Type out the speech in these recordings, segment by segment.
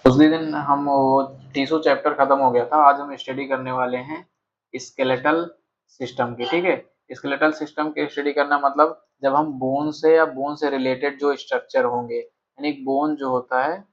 उसी दिन हम वो टीसू चैप्टर खत्म हो गया था। आज हम स्टडी करने वाले हैं स्केलेटल सिस्टम की। ठीक है, स्केलेटल सिस्टम की स्टडी करना मतलब जब हम बोन से या बोन से रिलेटेड जो स्ट्रक्चर होंगे, यानी बोन जो होता है,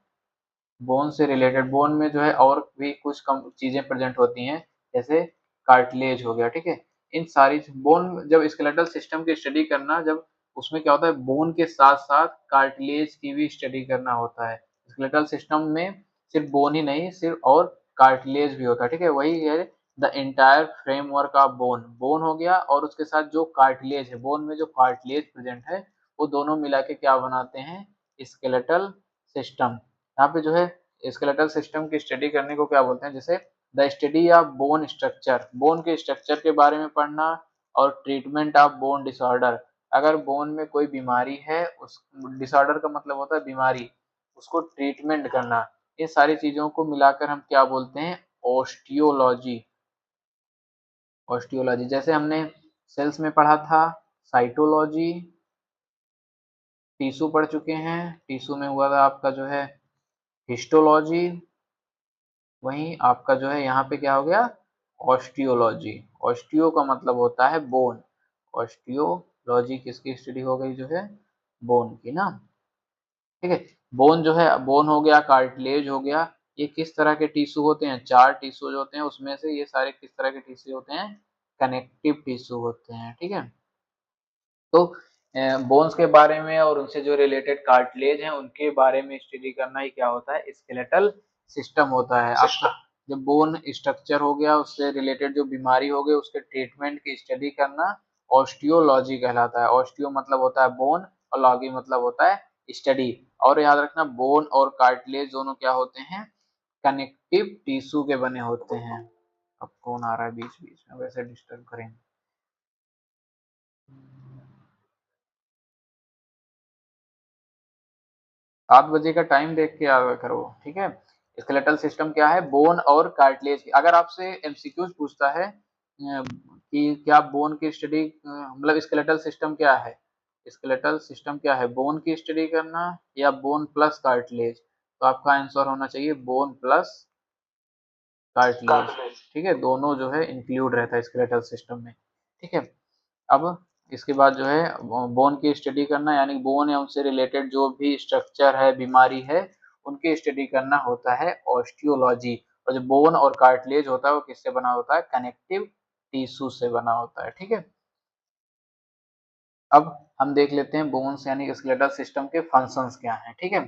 बोन से रिलेटेड, बोन में जो है और भी कुछ कम चीजें प्रेजेंट होती हैं, जैसे कार्टिलेज हो गया। ठीक है, इन सारी बोन, जब स्केलेटल सिस्टम की स्टडी करना, जब उसमें क्या होता है, बोन के साथ साथ कार्टिलेज की भी स्टडी करना होता है। स्केलेटल सिस्टम में सिर्फ बोन ही नहीं, सिर्फ और कार्टिलेज भी होता है। ठीक है, वही है the entire framework of bone. Bone हो गया और उसके साथ जो कार्टिलेज है, बोन में जो कार्टिलेज प्रेजेंट है, वो दोनों मिला के क्या बनाते हैं, स्केलेटल सिस्टम। यहाँ पे जो है स्केलेटल सिस्टम की स्टडी करने को क्या बोलते हैं, जैसे the study of bone structure, bone के स्ट्रक्चर के बारे में पढ़ना, और ट्रीटमेंट ऑफ बोन डिसऑर्डर, अगर बोन में कोई बीमारी है, उस डिसऑर्डर का मतलब होता है बीमारी, उसको ट्रीटमेंट करना, ये सारी चीजों को मिलाकर हम क्या बोलते हैं, ऑस्टियोलॉजी। ऑस्टियोलॉजी, जैसे हमने सेल्स में पढ़ा था साइटोलॉजी, टीसू पढ़ चुके हैं, टीसू में हुआ था आपका जो है हिस्टोलॉजी, वहीं आपका जो है यहाँ पे क्या हो गया, ऑस्टियोलॉजी। ऑस्टियो का मतलब होता है बोन, ऑस्टियोलॉजी किसकी स्टडी हो गई, जो है बोन की ना। ठीक है, बोन जो है, बोन हो गया, कार्टिलेज हो गया, ये किस तरह के टिश्यू होते हैं, 4 टिश्यू होते हैं, उसमें से ये सारे किस तरह के टिश्यू होते हैं, कनेक्टिव टिश्यू होते हैं। ठीक है, तो बोन्स के बारे में और उनसे जो रिलेटेड कार्टिलेज हैं उनके बारे में स्टडी करना ही क्या होता है, स्केलेटल सिस्टम होता है आपका। जब बोन स्ट्रक्चर हो गया, उससे रिलेटेड जो बीमारी हो गई, उसके ट्रीटमेंट की स्टडी करना ऑस्टियोलॉजी कहलाता है। ऑस्टियो मतलब होता है बोन, और लॉगी मतलब होता है स्टडी। और याद रखना, बोन और कार्टिलेज दोनों क्या होते हैं, कनेक्टिव टिश्यू के बने होते हैं। अब कौन आ रहा है बीच बीच में, वैसे डिस्टर्ब करेंगे। 7 बजे का टाइम देख के आया करो। ठीक है, स्केलेटल सिस्टम क्या है, बोन और कार्टिलेज। अगर आपसे एमसीक्यूज पूछता है कि क्या बोन की स्टडी, मतलब स्केलेटल सिस्टम क्या है, स्केलेटल सिस्टम क्या है, बोन की स्टडी करना या बोन प्लस कार्टिलेज, तो आपका आंसर होना चाहिए बोन प्लस कार्टिलेज। ठीक है, दोनों जो है इंक्लूड रहता है स्केलेटल सिस्टम में। ठीक है, अब इसके बाद जो है बोन की स्टडी करना, यानी बोन या उनसे रिलेटेड जो भी स्ट्रक्चर है, बीमारी है, उनकी स्टडी करना होता है ऑस्टियोलॉजी। और जो बोन और कार्टिलेज होता है वो किससे बना होता है, कनेक्टिव टिश्यू से बना होता है। ठीक है, अब हम देख लेते हैं बोन्स यानी स्केलेटल सिस्टम के फंक्शंस क्या हैं। ठीक है,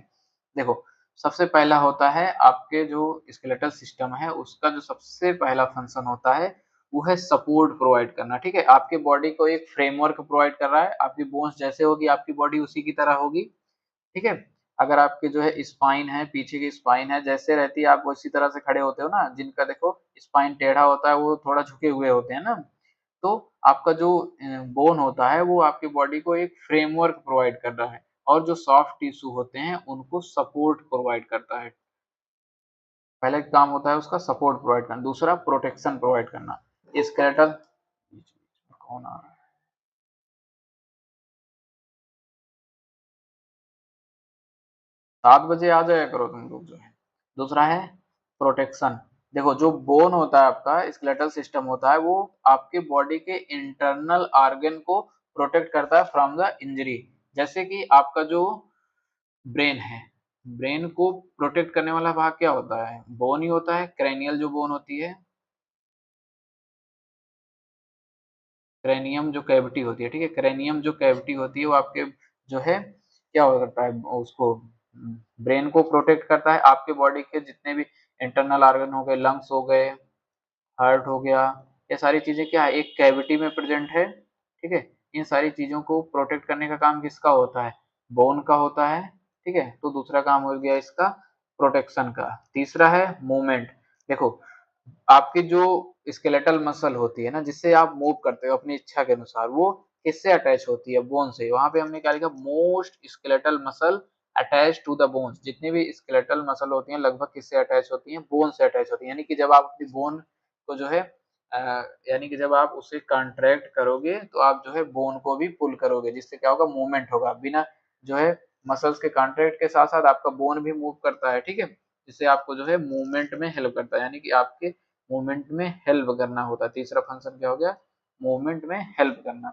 देखो, सबसे पहला होता है आपके जो स्केलेटल सिस्टम है उसका जो सबसे पहला फंक्शन होता है वो है सपोर्ट प्रोवाइड करना। ठीक है, आपके बॉडी को एक फ्रेमवर्क प्रोवाइड कर रहा है, आपकी बोन्स जैसे होगी आपकी बॉडी उसी की तरह होगी। ठीक है, अगर आपके जो है स्पाइन है, पीछे की स्पाइन है, जैसे रहती है आप उसी तरह से खड़े होते हो ना, जिनका देखो स्पाइन टेढ़ा होता है वो थोड़ा झुके हुए होते हैं ना, तो आपका जो बोन होता है वो आपकी बॉडी को एक फ्रेमवर्क प्रोवाइड कर रहा है, और जो सॉफ्ट टिश्यू होते हैं उनको सपोर्ट प्रोवाइड करता है। पहला काम होता है उसका सपोर्ट प्रोवाइड करना, दूसरा प्रोटेक्शन प्रोवाइड करना। स्केलेटल, कौन आ रहा है, 7 बजे आ जाया करो तुम लोग जो है। दूसरा है प्रोटेक्शन। देखो, जो बोन होता है आपका स्केलेटल सिस्टम होता है वो आपके बॉडी के इंटरनल ऑर्गन को प्रोटेक्ट करता है फ्रॉम द इंजरी। जैसे कि आपका जो ब्रेन है, ब्रेन को प्रोटेक्ट करने वाला भाग क्या होता है, बोन ही होता है, क्रेनियल जो बोन होती है, क्रेनियम जो कैविटी होती है। ठीक है, क्रेनियम जो कैविटी होती है वो आपके जो है क्या हो करता है, उसको ब्रेन को प्रोटेक्ट करता है। आपके बॉडी के जितने भी इंटरनल ऑर्गन हो गए, लंग्स हो गए, हार्ट हो गया, ये सारी चीजें क्या है, एक कैविटी में प्रेजेंट है। ठीक है, इन सारी चीजों को प्रोटेक्ट करने का काम किसका होता है, बोन का होता है। ठीक है, तो दूसरा काम हो गया इसका प्रोटेक्शन का। तीसरा है मूवमेंट। देखो, आपकी जो स्केलेटल मसल होती है ना, जिससे आप मूव करते हो अपनी इच्छा के अनुसार, वो किससे अटैच होती है, बोन से। वहां पे हमने क्या लिखा, most skeletal muscle attach to the bones. जितनी भी स्केलेटल मसल होती हैं लगभग किससे अटैच होती हैं, बोन से अटैच होती हैं। यानी कि जब आप अपनी बोन को जो है यानी कि जब आप उसे कॉन्ट्रैक्ट करोगे तो आप जो है बोन को भी पुल करोगे, जिससे क्या होगा, मूवमेंट होगा। बिना जो है मसल्स के कॉन्ट्रैक्ट के साथ साथ आपका बोन भी मूव करता है, ठीक है, जिससे आपको जो है मूवमेंट में हेल्प करता है, यानी कि आपके मूवमेंट में हेल्प करना होता है। तीसरा फंक्शन क्या हो गया, मूवमेंट में हेल्प करना।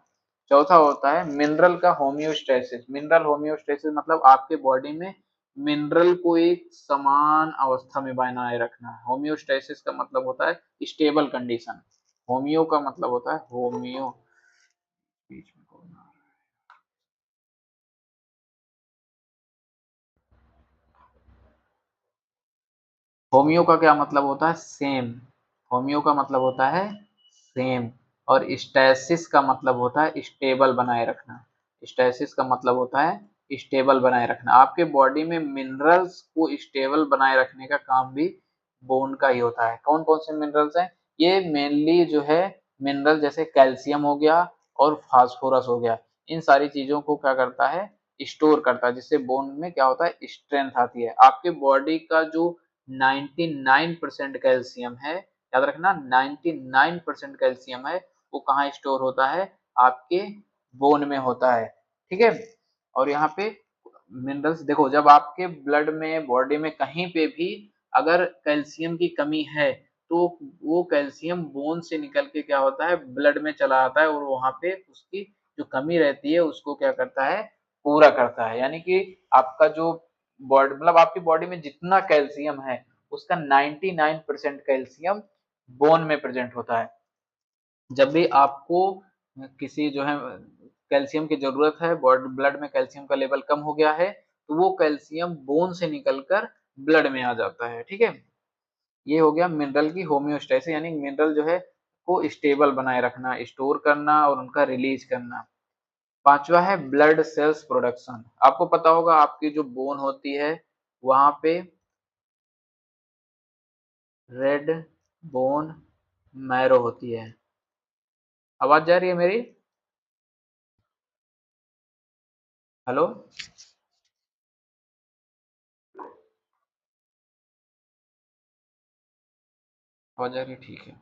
चौथा होता है मिनरल का होम्योस्टेसिस। मिनरल होम्योस्टेसिस मतलब आपके बॉडी में मिनरल को एक समान अवस्था में बनाए रखना। होम्योस्टेसिस का मतलब होता है स्टेबल कंडीशन। होमियो का मतलब होता है होमियो, बीच में कौन आ रहा है? होमियो का क्या मतलब होता है, सेम। होमियो का मतलब होता है सेम। और स्टैसिस का मतलब होता है स्टेबल बनाए रखना। स्टैसिस का मतलब होता है स्टेबल बनाए रखना। आपके बॉडी में मिनरल्स को स्टेबल बनाए रखने का काम भी बोन का ही होता है। कौन कौन से मिनरल्स हैं, ये मेनली जो है मिनरल जैसे कैल्शियम हो गया और फास्फोरस हो गया, इन सारी चीजों को क्या करता है, स्टोर करता है, जिससे बोन में क्या होता है, स्ट्रेंथ आती है। आपके बॉडी का जो 99% कैल्शियम है, याद रखना 99% कैल्शियम है, वो कहाँ स्टोर होता है, आपके बोन में होता है, ठीक है। और यहाँ पे मिनरल्स देखो, जब आपके ब्लड में बॉडी में कहीं पे भी अगर कैल्शियम की कमी है, तो वो कैल्शियम बोन से निकल के क्या होता है, ब्लड में चला आता है, और वहां पे उसकी जो कमी रहती है उसको क्या करता है, पूरा करता है। यानी कि आपका जो बॉडी मतलब आपकी बॉडी में जितना कैल्शियम है उसका 99% कैल्शियम बोन में प्रेजेंट होता है। जब भी आपको किसी जो है कैल्शियम की जरूरत है, ब्लड में कैल्शियम का लेवल कम हो गया है, तो वो कैल्शियम बोन से निकलकर ब्लड में आ जाता है, ठीक है। ये हो गया मिनरल की होम्योस्टेसिस, यानी मिनरल जो है को स्टेबल बनाए रखना, स्टोर करना और उनका रिलीज करना। पांचवा है ब्लड सेल्स प्रोडक्शन। आपको पता होगा आपकी जो बोन होती है वहां पे रेड बोन मैरो होती है। आवाज जा रही है मेरी? हेलो, आवाज आ रही है, ठीक है।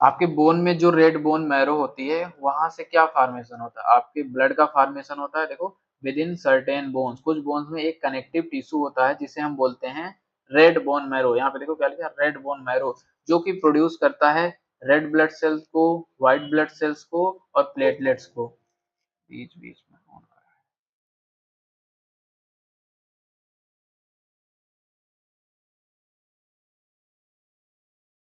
आपके बोन में जो रेड बोन मैरो होती है वहां से क्या फार्मेशन होता है, आपके ब्लड का फार्मेशन होता है। देखो, विद इन सर्टेन बोन्स, कुछ बोन्स में एक कनेक्टिव टिश्यू होता है जिसे हम बोलते हैं रेड बोन मैरो। यहाँ पे देखो क्या लिखा है, रेड बोन मैरो, जो कि प्रोड्यूस करता है रेड ब्लड सेल्स को, व्हाइट ब्लड सेल्स को और प्लेटलेट्स को। बीच बीच में कौन आ रहा है?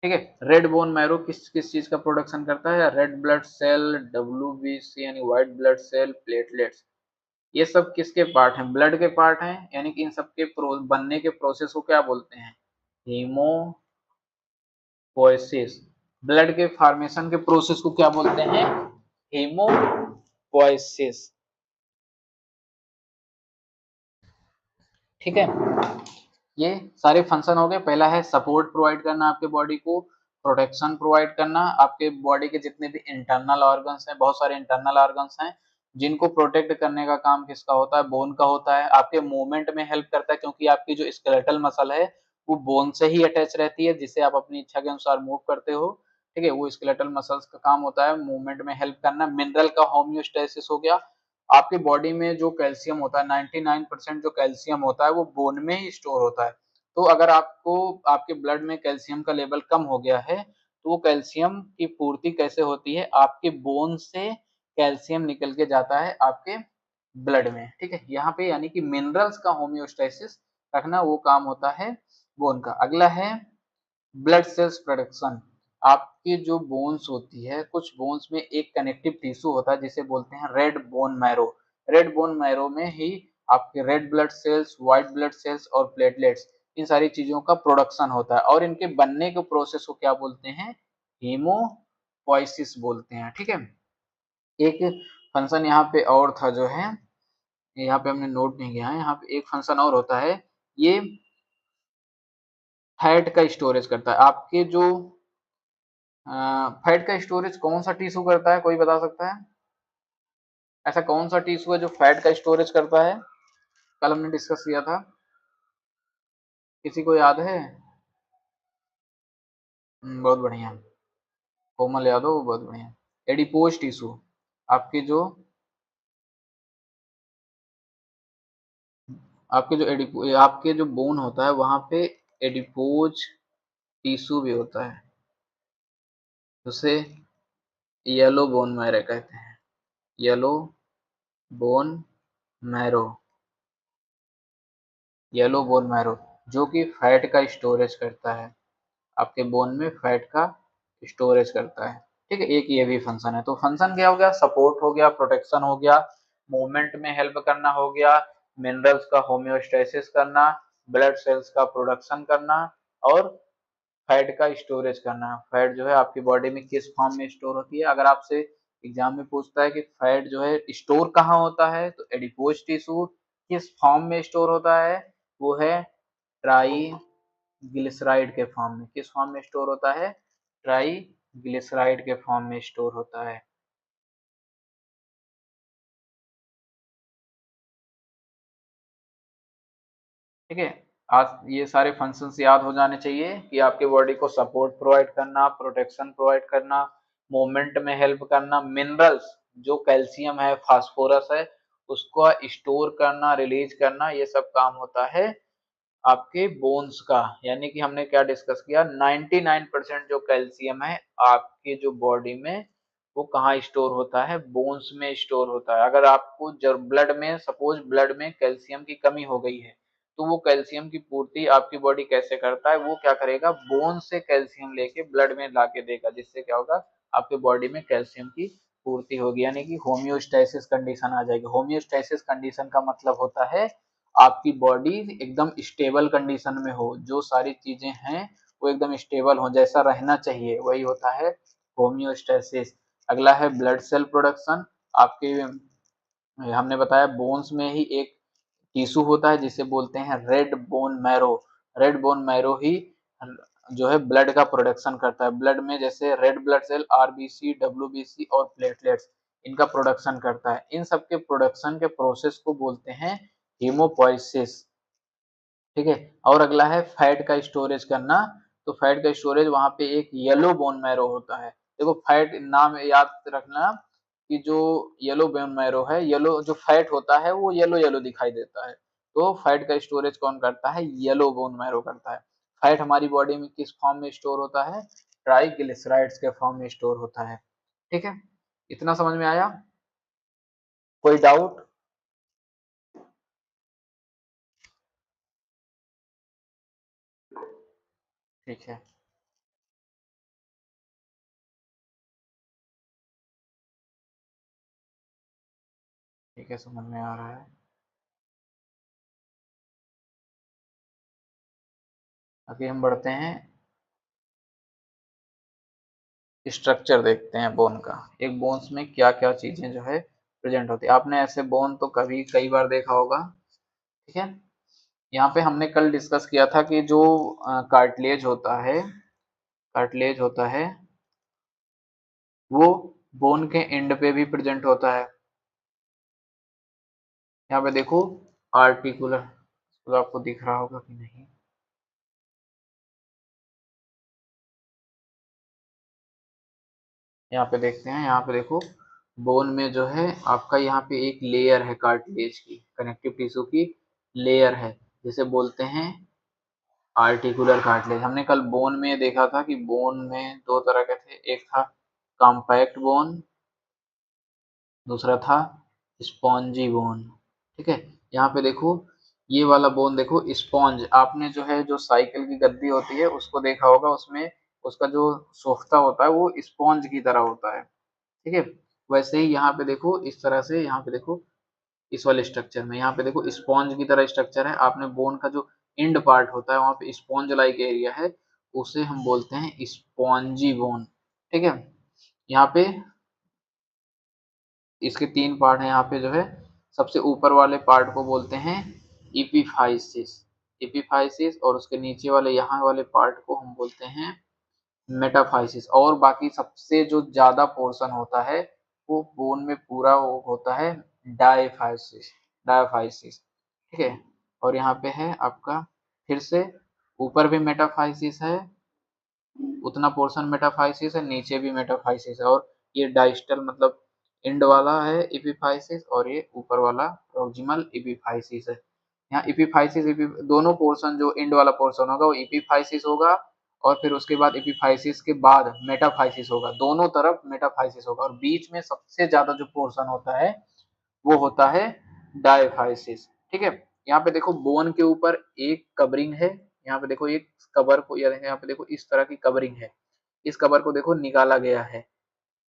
ठीक है, रेड बोन मैरो किस किस चीज का प्रोडक्शन करता है, रेड ब्लड सेल, डब्ल्यूबीसी यानी व्हाइट ब्लड सेल, प्लेटलेट्स। ये सब किसके पार्ट हैं, ब्लड के पार्ट हैं, यानी कि इन सब के बनने के प्रोसेस को क्या बोलते हैं, हीमोपोएसिस। ब्लड के फॉर्मेशन के प्रोसेस को क्या बोलते हैं, हीमोपोएसिस, ठीक है। ये सारे फंक्शन हो गए। पहला है सपोर्ट प्रोवाइड करना आपके बॉडी को, प्रोटेक्शन प्रोवाइड करना। आपके बॉडी के जितने भी इंटरनल ऑर्गन्स हैं, बहुत सारे इंटरनल ऑर्गन्स हैं जिनको प्रोटेक्ट करने का काम किसका होता है, बोन का होता है। आपके मूवमेंट में हेल्प करता है, क्योंकि आपकी जो स्केलेटल मसल है वो बोन से ही अटैच रहती है, जिससे आप अपनी इच्छा के अनुसार मूव करते हो, ठीक है। वो स्केलेटल मसल्स का काम होता है मूवमेंट में हेल्प करना। मिनरल का होम्योस्टेसिस हो गया, आपकी बॉडी में जो कैल्शियम होता है 99% जो कैल्शियम होता है वो बोन में ही स्टोर होता है। तो अगर आपको आपके ब्लड में कैल्शियम का लेवल कम हो गया है, तो वो कैल्शियम की पूर्ति कैसे होती है, आपके बोन से कैल्शियम निकल के जाता है आपके ब्लड में, ठीक है। यहाँ पे यानी कि मिनरल्स का होम्योस्टेसिस रखना वो काम होता है बोन का। अगला है ब्लड सेल्स प्रोडक्शन। आपकी जो बोन्स होती है, कुछ बोन्स में एक कनेक्टिव टिश्यू होता है जिसे बोलते हैं red bone marrow. Red bone marrow में ही आपके red blood cells, white blood cells और प्लेटलेट्स, इन सारी चीजों का प्रोडक्शन होता है, और इनके बनने के प्रोसेस को क्या बोलते हैं, हीमोपोइसिस बोलते हैं, ठीक है। एक फंक्शन यहाँ पे और था जो है, यहाँ पे हमने नोट नहीं किया है, यहाँ पे एक फंक्शन और होता है, ये फैट का स्टोरेज करता है। आपके जो फैट का स्टोरेज कौन सा टिश्यू करता है, कोई बता सकता है? ऐसा कौन सा टिश्यू है जो फैट का स्टोरेज करता है, कल हमने डिस्कस किया था, किसी को याद है? बहुत बढ़िया, कोमल यादव, बहुत बढ़िया। एडिपोज टिश्यू, आपकी जो आपके जो बोन होता है वहां पे एडिपोज टिश्यू भी होता है, उसे येलो बोन मैरो कहते हैं। Yellow bone marrow, yellow bone marrow जो कि फैट का स्टोरेज करता है, आपके बोन में फैट का स्टोरेज करता है। ठीक है, एक ये भी फंक्शन है। तो फंक्शन क्या हो गया, सपोर्ट हो गया, प्रोटेक्शन हो गया, मूवमेंट में हेल्प करना हो गया, मिनरल्स का होम्योस्टेसिस करना, ब्लड सेल्स का प्रोडक्शन करना, और फैट का स्टोरेज करना। फैट जो है आपकी बॉडी में किस फॉर्म में स्टोर होती है, अगर आपसे एग्जाम में पूछता है कि फैट जो है स्टोर कहाँ होता है, तो एडिपोज टिश्यू। किस फॉर्म में स्टोर होता है, वो है ट्राई ग्लिसराइड के फॉर्म में। किस फॉर्म में स्टोर होता है, ट्राई ग्लिसराइड के फॉर्म में स्टोर होता है। ठीक है, आज ये सारे फंक्शंस याद हो जाने चाहिए कि आपके बॉडी को सपोर्ट प्रोवाइड करना, प्रोटेक्शन प्रोवाइड करना, मूवमेंट में हेल्प करना, मिनरल्स जो कैल्शियम है, फास्फोरस है, उसको स्टोर करना, रिलीज करना, ये सब काम होता है आपके बोन्स का। यानी कि हमने क्या डिस्कस किया, 99% जो कैल्शियम है आपके जो बॉडी में, वो कहाँ स्टोर होता है, बोन्स में स्टोर होता है। अगर आपको जब ब्लड में, सपोज ब्लड में कैल्शियम की कमी हो गई है, तो वो कैल्शियम की पूर्ति आपकी बॉडी कैसे करता है, वो क्या करेगा, बोन से कैल्शियम लेके ब्लड में ला के देगा, जिससे क्या होगा, आपके बॉडी में कैल्शियम की पूर्ति होगी, यानी कि होम्योस्टेसिस कंडीशन आ जाएगी। होम्योस्टेसिस कंडीशन का मतलब होता है आपकी बॉडी एकदम स्टेबल कंडीशन में हो, जो सारी चीजें हैं वो एकदम स्टेबल हो, जैसा रहना चाहिए, वही होता है होम्योस्टेसिस। अगला है ब्लड सेल प्रोडक्शन। आपके, हमने बताया बोन्स में ही एक टिश्यू होता है जिसे बोलते हैं red bone marrow. Red bone marrow ही जो है ब्लड का प्रोडक्शन करता है। ब्लड में जैसे red blood cell, RBC, WBC और प्लेटलेट्स, इनका प्रोडक्शन करता है। इन सब के प्रोडक्शन के प्रोसेस को बोलते हैं हीमोपोइसिस। ठीक है, और अगला है फैट का स्टोरेज करना। तो फैट का स्टोरेज वहां पे एक येलो बोन मैरो होता है। देखो फैट नाम याद रखना कि जो येलो बोन मैरो है, येलो जो फैट होता है वो येलो येलो दिखाई देता है, तो फैट का स्टोरेज कौन करता है, येलो बोन मैरो करता है। फैट हमारी बॉडी में किस फॉर्म में स्टोर होता है, ट्राइग्लिसराइड्स के फॉर्म में स्टोर होता है। ठीक है, इतना समझ में आया, कोई डाउट? ठीक है, ठीक है, समझ में आ रहा है। आगे हम बढ़ते हैं, स्ट्रक्चर देखते हैं बोन का। एक बोन्स में क्या क्या चीजें जो है प्रेजेंट होती है। आपने ऐसे बोन तो कभी कई बार देखा होगा। ठीक है, यहाँ पे हमने कल डिस्कस किया था कि जो कार्टिलेज होता है, कार्टिलेज होता है वो बोन के एंड पे भी प्रेजेंट होता है। यहाँ पे देखो आर्टिकुलर, तो आपको दिख रहा होगा कि नहीं, यहाँ पे देखते हैं, यहाँ पे देखो बोन में जो है आपका यहाँ पे एक लेयर है कार्टिलेज की, कनेक्टिव टिश्यू की लेयर है, जिसे बोलते हैं आर्टिकुलर कार्टिलेज। हमने कल बोन में देखा था कि बोन में दो तरह के थे, एक था कॉम्पैक्ट बोन, दूसरा था स्पॉन्जी बोन। ठीक है, यहाँ पे देखो ये वाला बोन देखो स्पॉन्ज, आपने जो है जो साइकिल की गद्दी होती है उसको देखा होगा, उसमें उसका जो सोख्ता होता है वो स्पॉन्ज की तरह होता है। ठीक है, वैसे ही यहाँ पे देखो इस तरह से, यहाँ पे देखो इस वाले स्ट्रक्चर में, यहाँ पे देखो स्पॉन्ज की तरह स्ट्रक्चर है। आपने बोन का जो एंड पार्ट होता है वहां पे स्पॉन्ज लाइक एरिया है, उसे हम बोलते हैं स्पॉन्जी बोन। ठीक है, यहाँ पे इसके तीन पार्ट हैं। यहाँ पे जो है सबसे ऊपर वाले पार्ट को बोलते हैं इपीफाइसिस, इपीफाइसिस, और उसके नीचे वाले यहाँ वाले पार्ट को हम बोलते हैं मेटाफाइसिस। और बाकी सबसे जो ज्यादा पोर्शन होता है वो बोन में पूरा वो होता है डायफाइसिस, डायफाइसिस। ठीक है, और यहाँ पे है आपका फिर से ऊपर भी मेटाफाइसिस है, उतना पोर्शन मेटाफाइसिस है, नीचे भी मेटाफाइसिस है, और ये डाइस्टल मतलब एंड वाला है इपीफाइसिस, और ये ऊपर वाला प्रोक्सिमल इपीफाइसिस है। यहाँ इपिफाइसिस दोनों पोर्शन, जो एंड वाला पोर्शन होगा वो इपिफाइसिस होगा, और फिर उसके बाद एपिफाइसिस के बाद मेटाफाइसिस होगा, दोनों तरफ मेटाफाइसिस होगा, और बीच में सबसे ज्यादा जो पोर्शन होता है वो होता है डायफाइसिस। ठीक है, यहाँ पे देखो बोन के ऊपर एक कवरिंग है, यहाँ पे देखो एक कवर को, यहाँ पे देखो इस तरह की कवरिंग है, इस कवर को देखो निकाला गया है।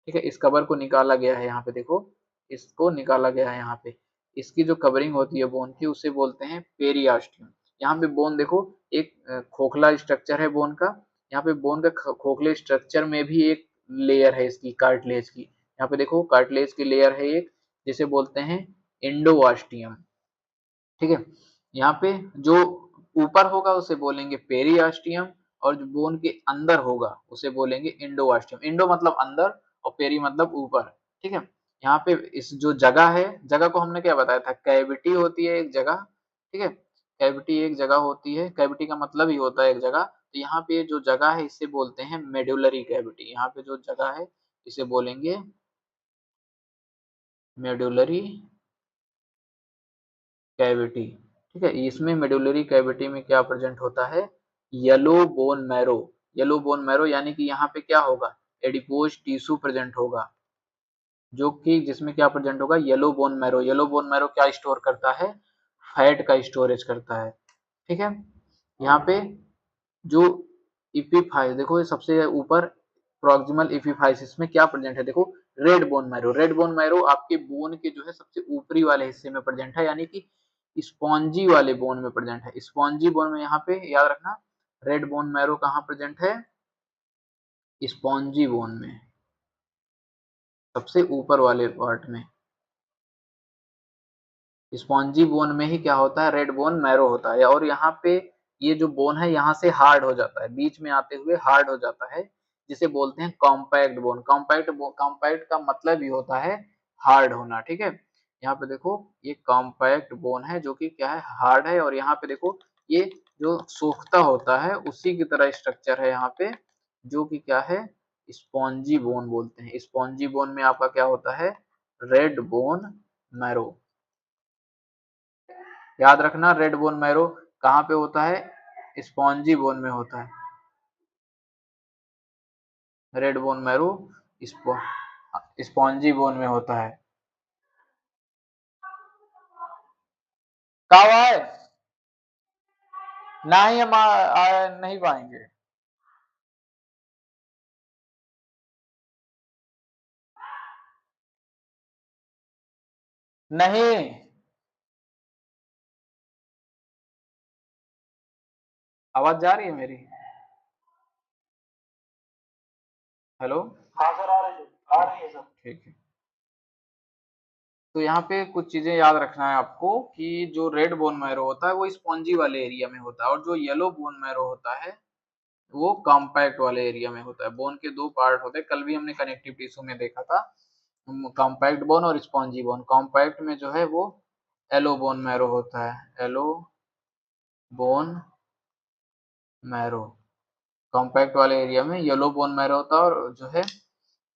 ठीक है, इस कवर को निकाला गया है, यहाँ पे देखो इसको निकाला गया है। यहाँ पे इसकी जो कवरिंग होती है बोन की उसे बोलते हैं पेरियास्टियम। यहाँ पे बोन देखो एक खोखला स्ट्रक्चर है बोन का, यहाँ पे बोन का खोखले स्ट्रक्चर में भी एक लेयर है इसकी कार्टिलेज की, यहाँ पे देखो कार्टिलेज की लेयर है एक, जिसे बोलते हैं एंडोवास्टियम। ठीक है, यहाँ पे जो ऊपर होगा उसे बोलेंगे पेरियास्टियम, और जो बोन के अंदर होगा उसे बोलेंगे एंडोवास्टियम। एंडो मतलब अंदर और पेरी मतलब ऊपर। ठीक है, यहाँ पे इस जो जगह है, जगह को हमने क्या बताया था, कैविटी होती है एक जगह। ठीक है, कैविटी एक जगह होती है, कैविटी का मतलब ही होता है एक जगह। तो यहाँ पे जो जगह है इसे बोलते हैं मेडुलरी कैविटी, यहाँ पे जो जगह है इसे बोलेंगे मेडुलरी कैविटी। ठीक है, इसमें मेडुलरी कैविटी में क्या प्रेजेंट होता है, yellow bone marrow. Yellow bone marrow यानी कि यहाँ पे क्या होगा, एडिपोज टिश्यू प्रेजेंट होगा, जो कि जिसमें क्या प्रेजेंट होगा, yellow bone marrow. Yellow bone marrow क्या स्टोर करता है, फैट का स्टोरेज करता है। ठीक है, यहाँ पे जो इपिफाइस देखो, ये सबसे ऊपर प्रॉक्सिमल इपिफाइसिस में क्या प्रेजेंट है, देखो red bone marrow. Red bone marrow आपके बोन के जो है सबसे ऊपरी वाले हिस्से में प्रेजेंट है, यानी कि स्पॉन्जी वाले बोन में प्रेजेंट है। स्पॉन्जी बोन में यहाँ पे याद रखना, रेड बोन मैरो कहाँ प्रेजेंट है, स्पॉन्जी बोन में, सबसे ऊपर वाले पार्ट में। स्पॉन्जी बोन में ही क्या होता है, रेड बोन मैरो होता है, और यहाँ पे ये जो बोन है यहाँ से हार्ड हो जाता है, बीच में आते हुए हार्ड हो जाता है, जिसे बोलते हैं कॉम्पैक्ट बोन। कॉम्पैक्ट का मतलब ही होता है हार्ड होना। ठीक है, यहाँ पे देखो ये कॉम्पैक्ट बोन है जो कि क्या है, हार्ड है, और यहाँ पे देखो ये जो सोखता होता है उसी की तरह स्ट्रक्चर है यहाँ पे, जो कि क्या है, स्पॉन्जी बोन बोलते हैं। स्पॉन्जी बोन में आपका क्या होता है, रेड बोन मैरो। याद रखना, रेड बोन मैरो कहाँ पे होता है, स्पॉन्जी बोन में होता है। Red bone marrow spongy bone में होता है। कब आए, ना ही हम नहीं पाएंगे। नहीं, आवाज जा रही है मेरी, हेलो। हाँ सर, आ रही है, आ रही है सर। ठीक है, तो यहाँ पे कुछ चीजें याद रखना है आपको, कि जो रेड बोन मैरो होता है वो स्पॉन्जी वाले एरिया में होता है, और जो येलो बोन मैरो होता है वो कॉम्पैक्ट वाले एरिया में होता है। बोन के दो पार्ट होते हैं, कल भी हमने कनेक्टिव टिश्यू में देखा था, कॉम्पैक्ट बोन और स्पॉन्जी बोन। कॉम्पैक्ट में जो है वो एलो बोन मैरो होता है, एलो बोन मैरो। कॉम्पैक्ट वाले एरिया में येलो बोन मैरो होता है, और जो है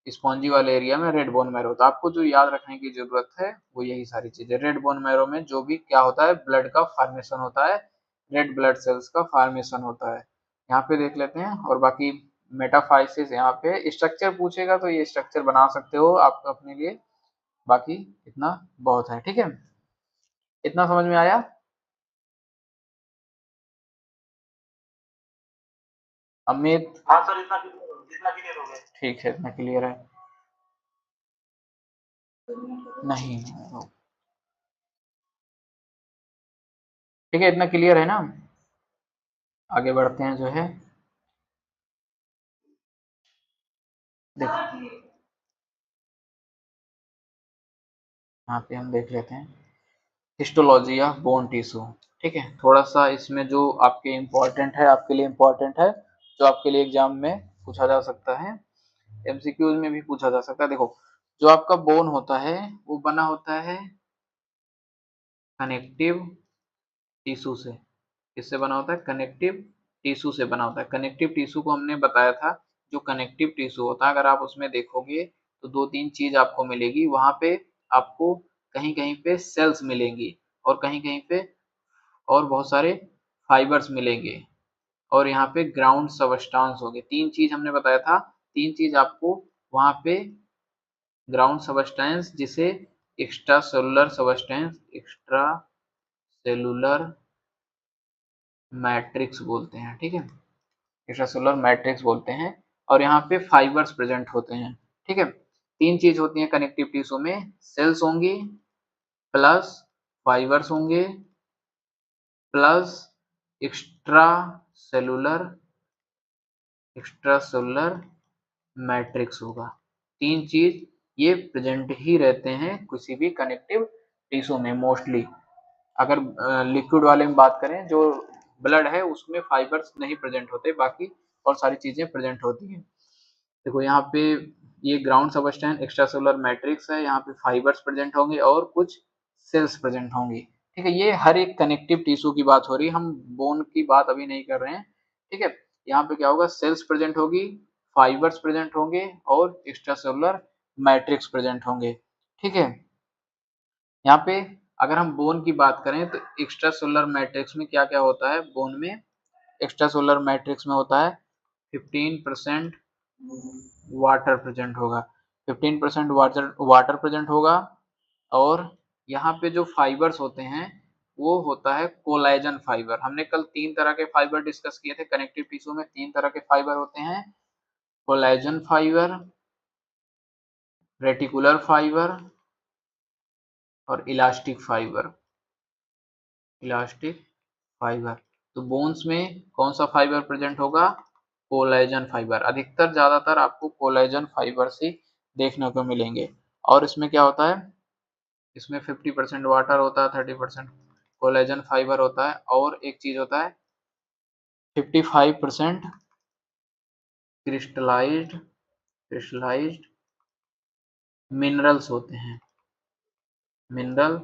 स्पॉन्जी वाले एरिया में रेड बोन मैरो होता है। आपको जो याद रखने की जरूरत है वो यही सारी चीजें। रेड बोन मैरो में जो भी क्या होता है, ब्लड का फॉर्मेशन होता है, रेड ब्लड सेल्स का फॉर्मेशन होता है। यहाँ पे देख लेते हैं, और बाकी मेटाफाइसिस, यहाँ पे स्ट्रक्चर पूछेगा तो ये स्ट्रक्चर बना सकते हो आप अपने लिए, बाकी इतना बहुत है। ठीक है, इतना समझ में आया। अमित, हाँ सर, इतना क्लियर हो गया। ठीक है, इतना क्लियर है। नहीं, ठीक है, इतना क्लियर है ना। आगे बढ़ते हैं जो है, देखो यहाँ पे हम देख लेते हैं हिस्टोलॉजी ऑफ बोन टिश्यू। ठीक है, थोड़ा सा इसमें जो आपके इम्पोर्टेंट है, आपके लिए इम्पोर्टेंट है, जो आपके लिए एग्जाम में पूछा जा सकता है, एमसीक्यूज में भी पूछा जा सकता है। देखो, जो आपका बोन होता है वो बना होता है कनेक्टिव टिश्यू से। किससे बना होता है, कनेक्टिव टिश्यू से बना होता है। कनेक्टिव टिश्यू को हमने बताया था, जो कनेक्टिव टिश्यू होता है अगर आप उसमें देखोगे तो दो तीन चीज आपको मिलेगी वहां पे। आपको कहीं कहीं पे सेल्स मिलेंगी, और कहीं कहीं पे और बहुत सारे फाइबर्स मिलेंगे और यहाँ पे ग्राउंड सबस्टांस होंगे। 3 चीज हमने बताया था, 3 चीज आपको वहां पे ग्राउंड सबस्टेंस जिसे extra cellular substance, extra cellular matrix बोलते हैं, ठीक है, एक्स्ट्रा सेलुलर मैट्रिक्स बोलते हैं। और यहाँ पे फाइबर्स प्रेजेंट होते हैं, ठीक है। 3 चीज होती है कनेक्टिव टिश्यू में, सेल्स होंगी प्लस फाइबर्स होंगे प्लस एक्स्ट्रा सेलुलर मैट्रिक्स होगा। 3 चीज ये प्रेजेंट ही रहते हैं किसी भी कनेक्टिव टिश्यू में मोस्टली। अगर लिक्विड वाले में बात करें, जो ब्लड है उसमें फाइबर्स नहीं प्रेजेंट होते, बाकी और सारी चीजें प्रेजेंट होती हैं। देखो यहाँ पे ये ground substance extra cellular matrix है, यहाँ पे फाइबर्स प्रेजेंट होंगे और कुछ सेल्स प्रेजेंट होंगी, ठीक है। ये हर एक कनेक्टिव टिश्यू की बात हो रही है, हम बोन की बात अभी नहीं कर रहे हैं, ठीक है। यहाँ पे क्या होगा, सेल्स प्रेजेंट होगी, फाइबर्स प्रेजेंट होंगे और एक्स्ट्रा सेलुलर मैट्रिक्स प्रेजेंट होंगे, ठीक है। यहाँ पे अगर हम बोन की बात करें तो एक्स्ट्रा सेलुलर मैट्रिक्स में क्या क्या होता है, बोन में एक्स्ट्रा सेलुलर मैट्रिक्स में होता है 15% वाटर प्रेजेंट होगा, 15% वाटर प्रेजेंट होगा। और यहाँ पे जो फाइबर्स होते हैं वो होता है कोलाजन फाइबर। हमने कल 3 तरह के फाइबर डिस्कस किए थे कनेक्टिव टिश्यू में, 3 तरह के फाइबर होते हैं, कोलाजन फाइबर, रेटिकुलर फाइबर और इलास्टिक फाइबर। इलास्टिक फाइबर, तो बोन्स में कौन सा फाइबर प्रेजेंट होगा, कोलेजन फाइबर। अधिकतर ज्यादातर आपको कोलेजन फाइबर्स ही देखने को मिलेंगे। और इसमें क्या होता है, इसमें 50% वाटर होता है, 30% कोलेजन फाइबर होता है और एक चीज होता है 55% क्रिस्टलाइज्ड मिनरल्स होते हैं, मिनरल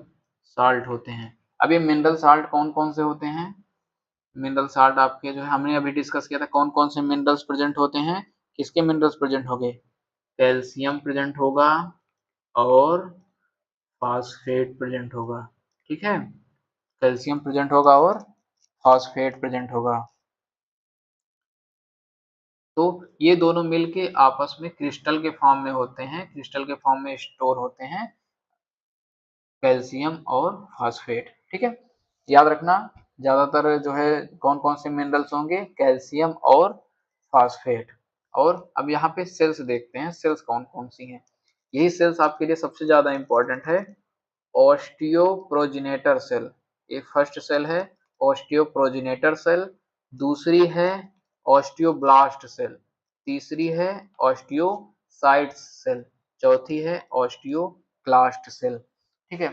साल्ट होते हैं। अब ये मिनरल साल्ट कौन कौन से होते हैं, मिनरल साल्ट आपके जो है हमने अभी डिस्कस किया था कौन कौन से मिनरल्स प्रेजेंट होते हैं, किसके मिनरल्स प्रेजेंट होंगे, कैल्शियम प्रेजेंट होगा और फास्फेट प्रेजेंट होगा, ठीक है। कैल्शियम प्रेजेंट होगा और फास्फेट प्रेजेंट होगा। तो ये दोनों मिलके आपस में क्रिस्टल के फॉर्म में होते हैं, क्रिस्टल के फॉर्म में स्टोर होते हैं कैल्शियम और फास्फेट, ठीक है। याद रखना ज्यादातर जो है कौन कौन से मिनरल्स होंगे, कैल्शियम और फास्फेट। और अब यहाँ पे सेल्स देखते हैं, सेल्स कौन कौन सी हैं। यही सेल्स आपके लिए सबसे ज्यादा इंपॉर्टेंट है, ऑस्टियोप्रोजिनेटर सेल, ये फर्स्ट सेल है ऑस्टियोप्रोजिनेटर सेल, दूसरी है ऑस्टियोब्लास्ट सेल, तीसरी है ऑस्टियोसाइट्स सेल, चौथी है ऑस्टियोक्लास्ट सेल, ठीक है।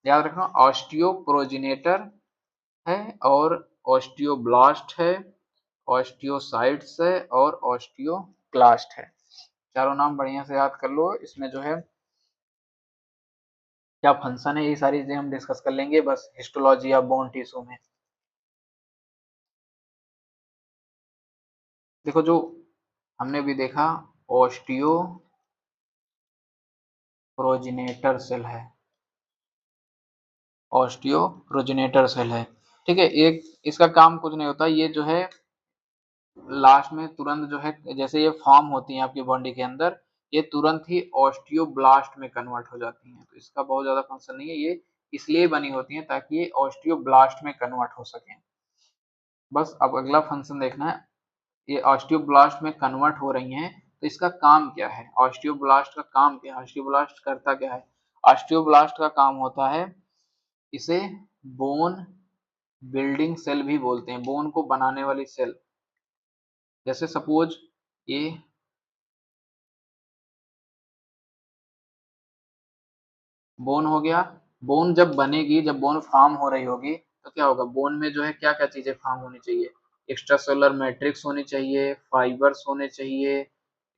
याद रखना ऑस्टियोप्रोजिनेटर है और ऑस्टियोब्लास्ट है, ऑस्टियोसाइट्स है और ऑस्टियोक्लास्ट है। चारों नाम बढ़िया से याद कर लो। इसमें जो है क्या फंक्शन है, ये सारी चीजें हम डिस्कस कर लेंगे बस हिस्टोलॉजी या बोन टिश्यू में। देखो जो हमने भी देखा ऑस्टियो प्रोजिनेटर सेल है, ऑस्टियो प्रोजिनेटर सेल है, ठीक है। एक इसका काम कुछ नहीं होता, ये जो है लास्ट में तुरंत जो है जैसे ये फॉर्म होती है आपकी बॉडी के अंदर, ये तुरंत ही ऑस्टियोब्लास्ट में कन्वर्ट हो जाती हैं। तो इसका बहुत ज्यादा फंक्शन नहीं है, ये इसलिए बनी होती है ताकि ये ऑस्टियोब्लास्ट में कन्वर्ट हो सके। बस अब अगला फंक्शन देखना है, ये ऑस्टियोब्लास्ट में कन्वर्ट हो रही हैं तो इसका काम क्या है, ऑस्टियोब्लास्ट का काम क्या है, ऑस्टियोब्लास्ट करता क्या है। ऑस्टियोब्लास्ट का काम होता है, इसे बोन बिल्डिंग सेल भी बोलते हैं, बोन को बनाने वाली सेल। जैसे सपोज ये बोन हो गया, बोन जब बनेगी, जब बोन फॉर्म हो रही होगी तो क्या होगा, बोन में जो है क्या क्या चीजें फॉर्म होनी चाहिए, एक्स्ट्रा सेलुलर मैट्रिक्स होनी चाहिए, फाइबर्स होने चाहिए,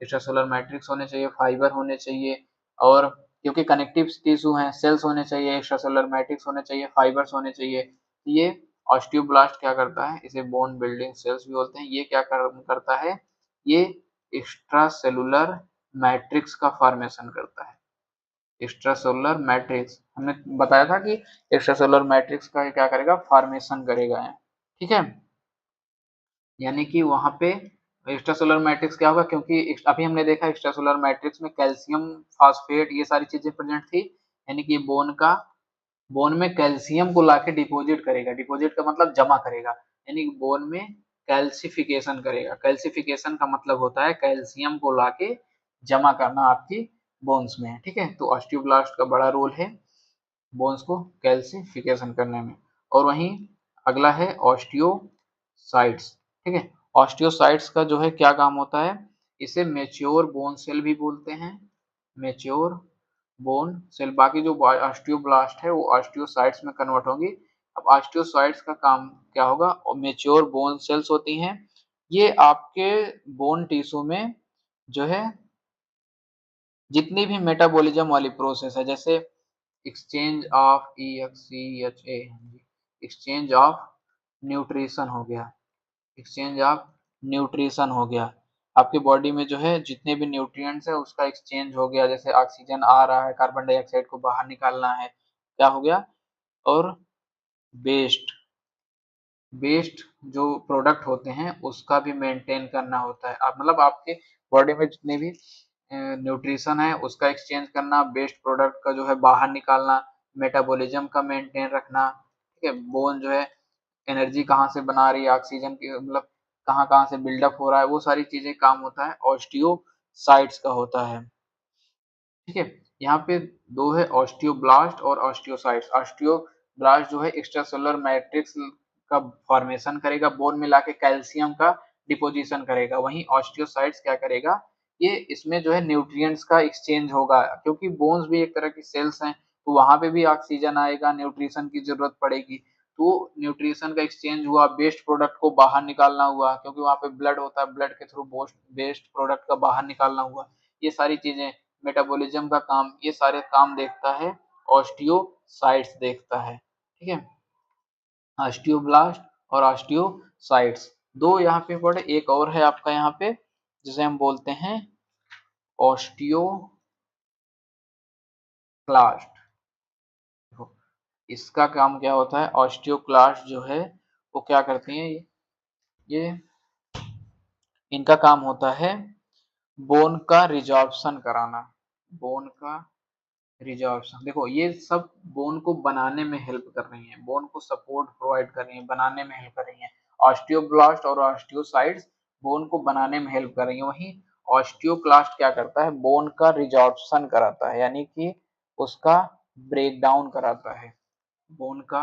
एक्स्ट्रा सेलुलर मैट्रिक्स होने चाहिए, फाइबर होने चाहिए। और क्योंकि कनेक्टिव टिश्यू हैं, सेल्स होने चाहिए, एक्स्ट्रा सेलुलर मैट्रिक्स होने चाहिए, फाइबर्स होने चाहिए। ये ऑस्टियोब्लास्ट क्या करता है, इसे बोन बिल्डिंग सेल्स भी बोलते हैं। ये क्या करता है, ये एक्स्ट्रा सेलुलर मैट्रिक्स का फॉर्मेशन करता है, एक्स्ट्रासेलुलर मैट्रिक्स, हमने बताया था कि एक्स्ट्रासेलुलर मैट्रिक्स का क्या करेगा, फॉर्मेशन करेगा है, ठीक है। यानी कि वहां पे एक्स्ट्रासेलुलर मैट्रिक्स क्या होगा, क्योंकि अभी हमने देखा एक्स्ट्रासेलुलर मैट्रिक्स में कैल्शियम फास्फेट ये सारी चीजें प्रेजेंट थी, यानी कि बोन में कैल्शियम को लाके डिपॉजिट करेगा, डिपॉजिट का मतलब जमा करेगा, यानी बोन में कैल्सिफिकेशन करेगा। कैल्सिफिकेशन का मतलब होता है कैल्शियम को लाके जमा करना आपकी बोन्स में, ठीक है। तो ऑस्टियोब्लास्ट का बड़ा रोल है बोन्स को कैल्सिफिकेशन करने में। और वहीं अगला है ऑस्टियोसाइट्स, ठीक है। ऑस्टियोसाइट्स का जो है क्या काम होता है, इसे मेच्योर बोन सेल भी बोलते हैं, मेच्योर बोन सेल। बाकी जो ऑस्टियोब्लास्ट है वो ऑस्टियोसाइट्स में कन्वर्ट होंगी। अब ऑस्टियोसाइट्स का काम क्या होगा, मेच्योर बोन सेल्स होती हैं, ये आपके बोन टिश्यू में जो है जितनी भी मेटाबॉलिज्म वाली प्रोसेस है, जैसे exchange of EXCHA, exchange of nutrition हो गया, एक्सचेंज ऑफ न्यूट्रिशन हो गया, आपके बॉडी में जो है जितने भी न्यूट्रिएंट्स है उसका एक्सचेंज हो गया, जैसे ऑक्सीजन आ रहा है, कार्बन डाइऑक्साइड को बाहर निकालना है, क्या हो गया। और वेस्ट वेस्ट जो प्रोडक्ट होते हैं उसका भी मेंटेन करना होता है। आप मतलब आपके बॉडी में जितने भी न्यूट्रिशन है उसका एक्सचेंज करना, वेस्ट प्रोडक्ट का जो है बाहर निकालना, मेटाबॉलिज्म का मेंटेन रखना, ठीक है। बोन जो है एनर्जी कहाँ से बना रही है, ऑक्सीजन की मतलब कहाँ कहाँ से बिल्डअप हो रहा है, वो सारी चीजें काम होता है ऑस्टियोसाइट्स का होता है, ठीक है। यहाँ पे दो है, ऑस्टियोब्लास्ट और ऑस्टियोसाइट्स। ऑस्टियोब्लास्ट जो है एक्स्ट्रासेलुलर मैट्रिक्स का फॉर्मेशन करेगा, बोन में लाके कैल्शियम का डिपोजिशन करेगा। वहीं ऑस्टियोसाइट्स क्या करेगा, ये इसमें जो है न्यूट्रिएंट्स का एक्सचेंज होगा, क्योंकि बोन्स भी एक तरह की सेल्स हैं, तो वहां पे भी ऑक्सीजन आएगा, न्यूट्रिशन की जरूरत पड़ेगी, तो न्यूट्रिशन का एक्सचेंज हुआ, वेस्ट प्रोडक्ट को बाहर निकालना हुआ, क्योंकि वहां पे ब्लड होता है, ब्लड के थ्रू वेस्ट प्रोडक्ट का बाहर निकालना हुआ, ये सारी चीजें मेटाबॉलिज्म का काम, ये सारे काम देखता है ऑस्टियोसाइट्स देखता है, ठीक है। ऑस्टियोब्लास्ट और ऑस्टियोसाइट्स दो यहाँ पे पड़े, एक और है आपका यहाँ पे जिसे हम बोलते हैं ऑस्टियोक्लास्ट। इसका काम क्या होता है, ऑस्टियोक्लास्ट जो है वो क्या करती हैं, ये इनका काम होता है बोन का रिजॉर्प्शन कराना, बोन का रिजॉर्प्शन। देखो ये सब बोन को बनाने में हेल्प कर रही हैं, बोन को सपोर्ट प्रोवाइड कर रही हैं, बनाने में हेल्प कर रही हैं। ऑस्टियोब्लास्ट और ऑस्टियोसाइट्स बोन को बनाने में हेल्प कर रही हैं, वहीं ऑस्टियोक्लास्ट क्या करता है, बोन का रिजॉर्प्शन कराता है, यानी कि उसका ब्रेकडाउन कराता है, बोन का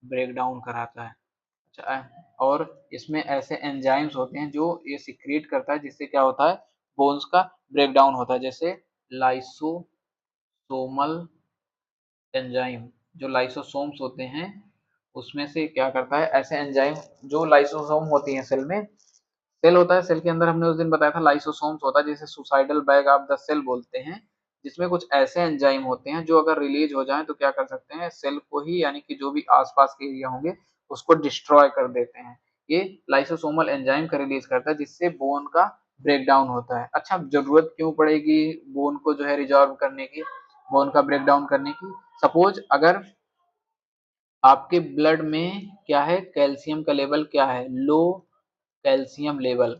ब्रेकडाउन कराता है। अच्छा, और इसमें ऐसे एंजाइम्स होते हैं जो ये सिक्रीट करता है, जिससे क्या होता है, बोन्स का ब्रेकडाउन होता है, जैसे लाइसोसोमल एंजाइम, जो लाइसोसोम्स होते हैं उसमें से क्या करता है, ऐसे एंजाइम जो लाइसोसोम होती हैं सेल में, सेल होता है, सेल के अंदर हमने उस दिन बताया था लाइसोसोम्स होता है, जिसे suicidal bag of the cell बोलते हैं, जिसमें कुछ ऐसे एंजाइम होते हैं जो अगर रिलीज हो जाएं तो क्या कर सकते हैं, सेल को ही, यानी कि जो भी आसपास के एरिया होंगे उसको डिस्ट्रॉय कर देते हैं। ये लाइसोसोमल एंजाइम का रिलीज करता है, जिससे बोन का ब्रेक डाउन होता है। अच्छा, जरूरत क्यों पड़ेगी बोन को जो है रिजॉर्व करने की, बोन का ब्रेक डाउन करने की। सपोज अगर आपके ब्लड में क्या है, कैल्शियम का लेवल क्या है, लो कैल्शियम लेवल,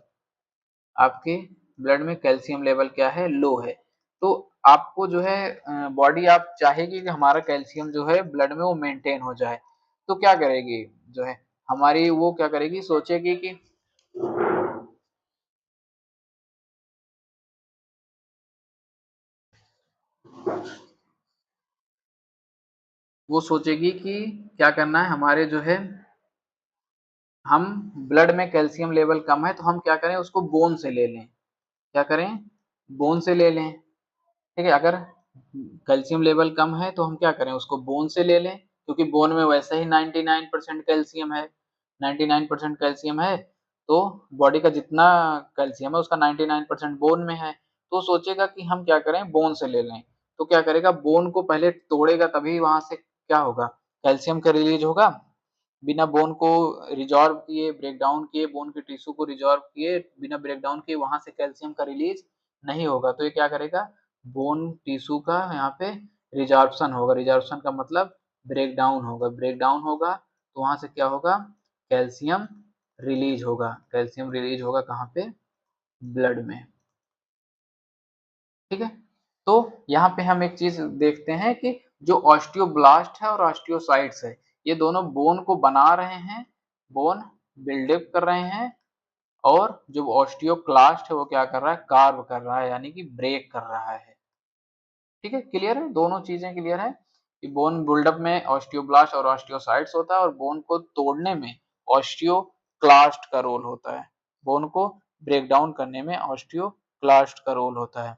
आपके ब्लड में कैल्शियम लेवल क्या है, लो है, तो आपको जो है बॉडी आप चाहेगी कि हमारा कैल्शियम जो है ब्लड में वो मेंटेन हो जाए, तो क्या करेगी, जो है हमारी वो क्या करेगी, सोचेगी कि वो सोचेगी कि क्या करना है, हमारे जो है हम ब्लड में कैल्शियम लेवल कम है तो हम क्या करें, उसको बोन से ले लें, क्या करें, बोन से ले लें, ठीक है। अगर कैल्शियम लेवल कम है तो हम क्या करें, उसको बोन से ले लें, क्योंकि बोन में वैसे ही 99% कैल्शियम है, 99% कैल्शियम है, तो बॉडी का जितना कैल्शियम है उसका 99% बोन में है, तो सोचेगा कि हम क्या करें, बोन से ले लें, तो क्या करेगा, बोन को पहले तोड़ेगा, तभी वहां से क्या होगा, कैल्शियम का रिलीज होगा। बिना बोन को रिजॉर्व किए, ब्रेक डाउन किए, बोन के टिश्यू को रिजॉर्व किए बिना ब्रेक डाउन किए वहां से कैल्शियम का रिलीज नहीं होगा, तो ये क्या करेगा, बोन टिश्यू का यहाँ पे रिजॉर्प्शन होगा, रिजॉर्प्शन का मतलब ब्रेक डाउन होगा, ब्रेक डाउन होगा तो वहां से क्या होगा, कैल्शियम रिलीज होगा, कैल्शियम रिलीज होगा कहाँ पे, ब्लड में। ठीक है, तो यहाँ पे हम एक चीज देखते हैं कि जो ऑस्टियोब्लास्ट है और ऑस्टियोसाइट्स है, ये दोनों बोन को बना रहे हैं, बोन बिल्डअप कर रहे हैं, और जो ऑस्टियोक्लास्ट है वो क्या कर रहा है, कार्व कर रहा है, यानी कि ब्रेक कर रहा है। ठीक है, क्लियर है, दोनों चीजें क्लियर है कि बोन बिल्डअप में ऑस्टियोब्लास्ट और ऑस्टियोसाइट्स होता है, और बोन को तोड़ने में ऑस्टियोक्लास्ट का रोल होता है, बोन को ब्रेक डाउन करने में ऑस्टियोक्लास्ट का रोल होता है।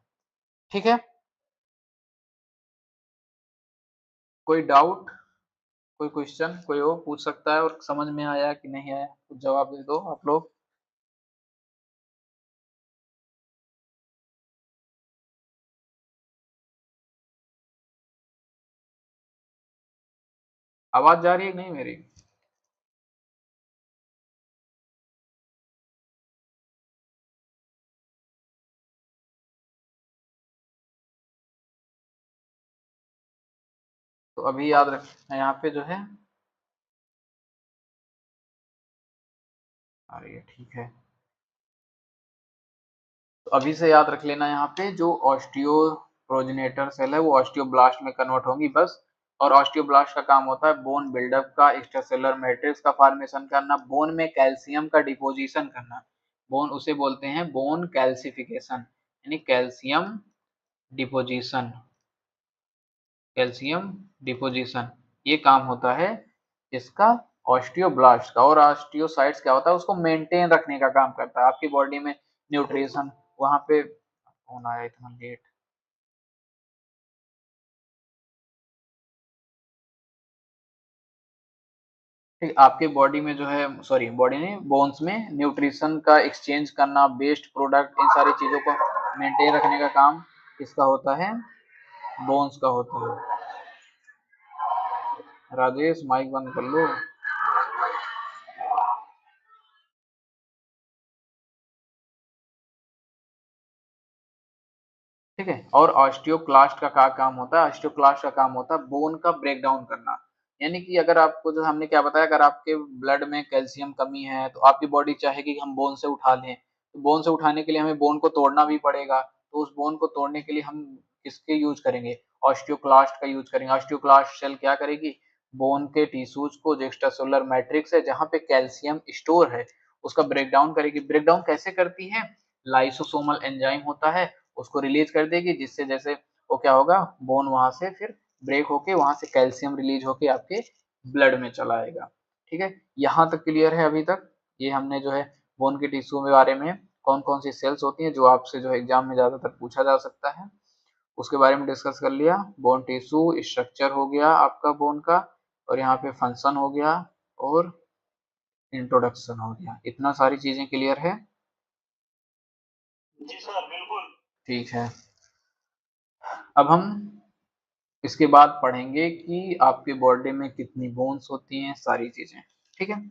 ठीक है, कोई डाउट, कोई क्वेश्चन कोई और पूछ सकता है, और समझ में आया कि नहीं आया कुछ जवाब दे दो आप लोग। आवाज जा रही है कि नहीं मेरी? तो अभी याद रखना यहाँ पे जो है, आ रही है, ठीक है, तो अभी से याद रख लेना यहाँ पे जो ऑस्टियो प्रोजेनेटर सेल है वो ऑस्टियोब्लास्ट में कन्वर्ट होंगी बस। और ऑस्टियोब्लास्ट का काम होता है बोन बिल्डअप का, एक्स्ट्रासेलुलर मैट्रिक्स का फॉर्मेशन करना, बोन में कैल्शियम का डिपोजिशन करना, बोन उसे बोलते हैं बोन कैल्सिफिकेशन, यानी कैल्शियम डिपोजिशन, कैल्शियम डिपोजिशन, ये काम होता है इसका, ऑस्टियोब्लास्ट का। और ऑस्टियोसाइट्स क्या होता है, उसको मेंटेन रखने का काम करता है आपकी बॉडी में, न्यूट्रिशन वहां पे, होना है इतना लेट, ठीक, आपके बॉडी में जो है, सॉरी बॉडी नहीं, बोन्स में न्यूट्रिशन का एक्सचेंज करना, बेस्ट प्रोडक्ट, इन सारी चीजों को मेंटेन रखने का काम किसका होता है, बोन्स का होता है। राजेश माइक बंद कर लो। ठीक है, और ऑस्टियोक्लास्ट का क्या काम होता है, ऑस्टियोक्लास्ट का काम होता है बोन का ब्रेक डाउन करना, यानी कि अगर आपको जो हमने क्या बताया, अगर आपके ब्लड में कैल्शियम कमी है तो आपकी बॉडी चाहेगी कि हम बोन से उठा लें, तो बोन से उठाने के लिए हमें बोन को तोड़ना भी पड़ेगा, तो उस बोन को तोड़ने के लिए हम किसके यूज करेंगे, ऑस्टियोक्लास्ट का यूज करेंगे। ऑस्टियोक्लास्ट सेल क्या करेगी, बोन के टिश्यूज को, जो एक्स्ट्रासेलुलर मैट्रिक्स है जहाँ पे कैल्शियम स्टोर है, उसका ब्रेक डाउन करेगी। ब्रेक डाउन कैसे करती है, लाइसोसोमल एंजाइम होता है, उसको रिलीज कर देगी, जिससे जैसे वो क्या होगा, बोन वहां से फिर ब्रेक होके वहां से कैल्शियम रिलीज होके आपके ब्लड में चला आएगा। ठीक है, यहाँ तक क्लियर है अभी तक? ये हमने जो है बोन के टिश्यू के बारे में, कौन कौन सी सेल्स होती हैं जो आपसे जो एग्जाम में ज्यादातर पूछा जा सकता है, उसके बारे में डिस्कस कर लिया। बोन टिश्यू स्ट्रक्चर हो गया आपका बोन का, और यहाँ पे फंक्शन हो गया, और इंट्रोडक्शन हो गया, इतना सारी चीजें क्लियर है? जी सर बिल्कुल। ठीक है, अब हम इसके बाद पढ़ेंगे कि आपके बॉडी में कितनी बोन्स होती हैं, सारी चीजें। ठीक है,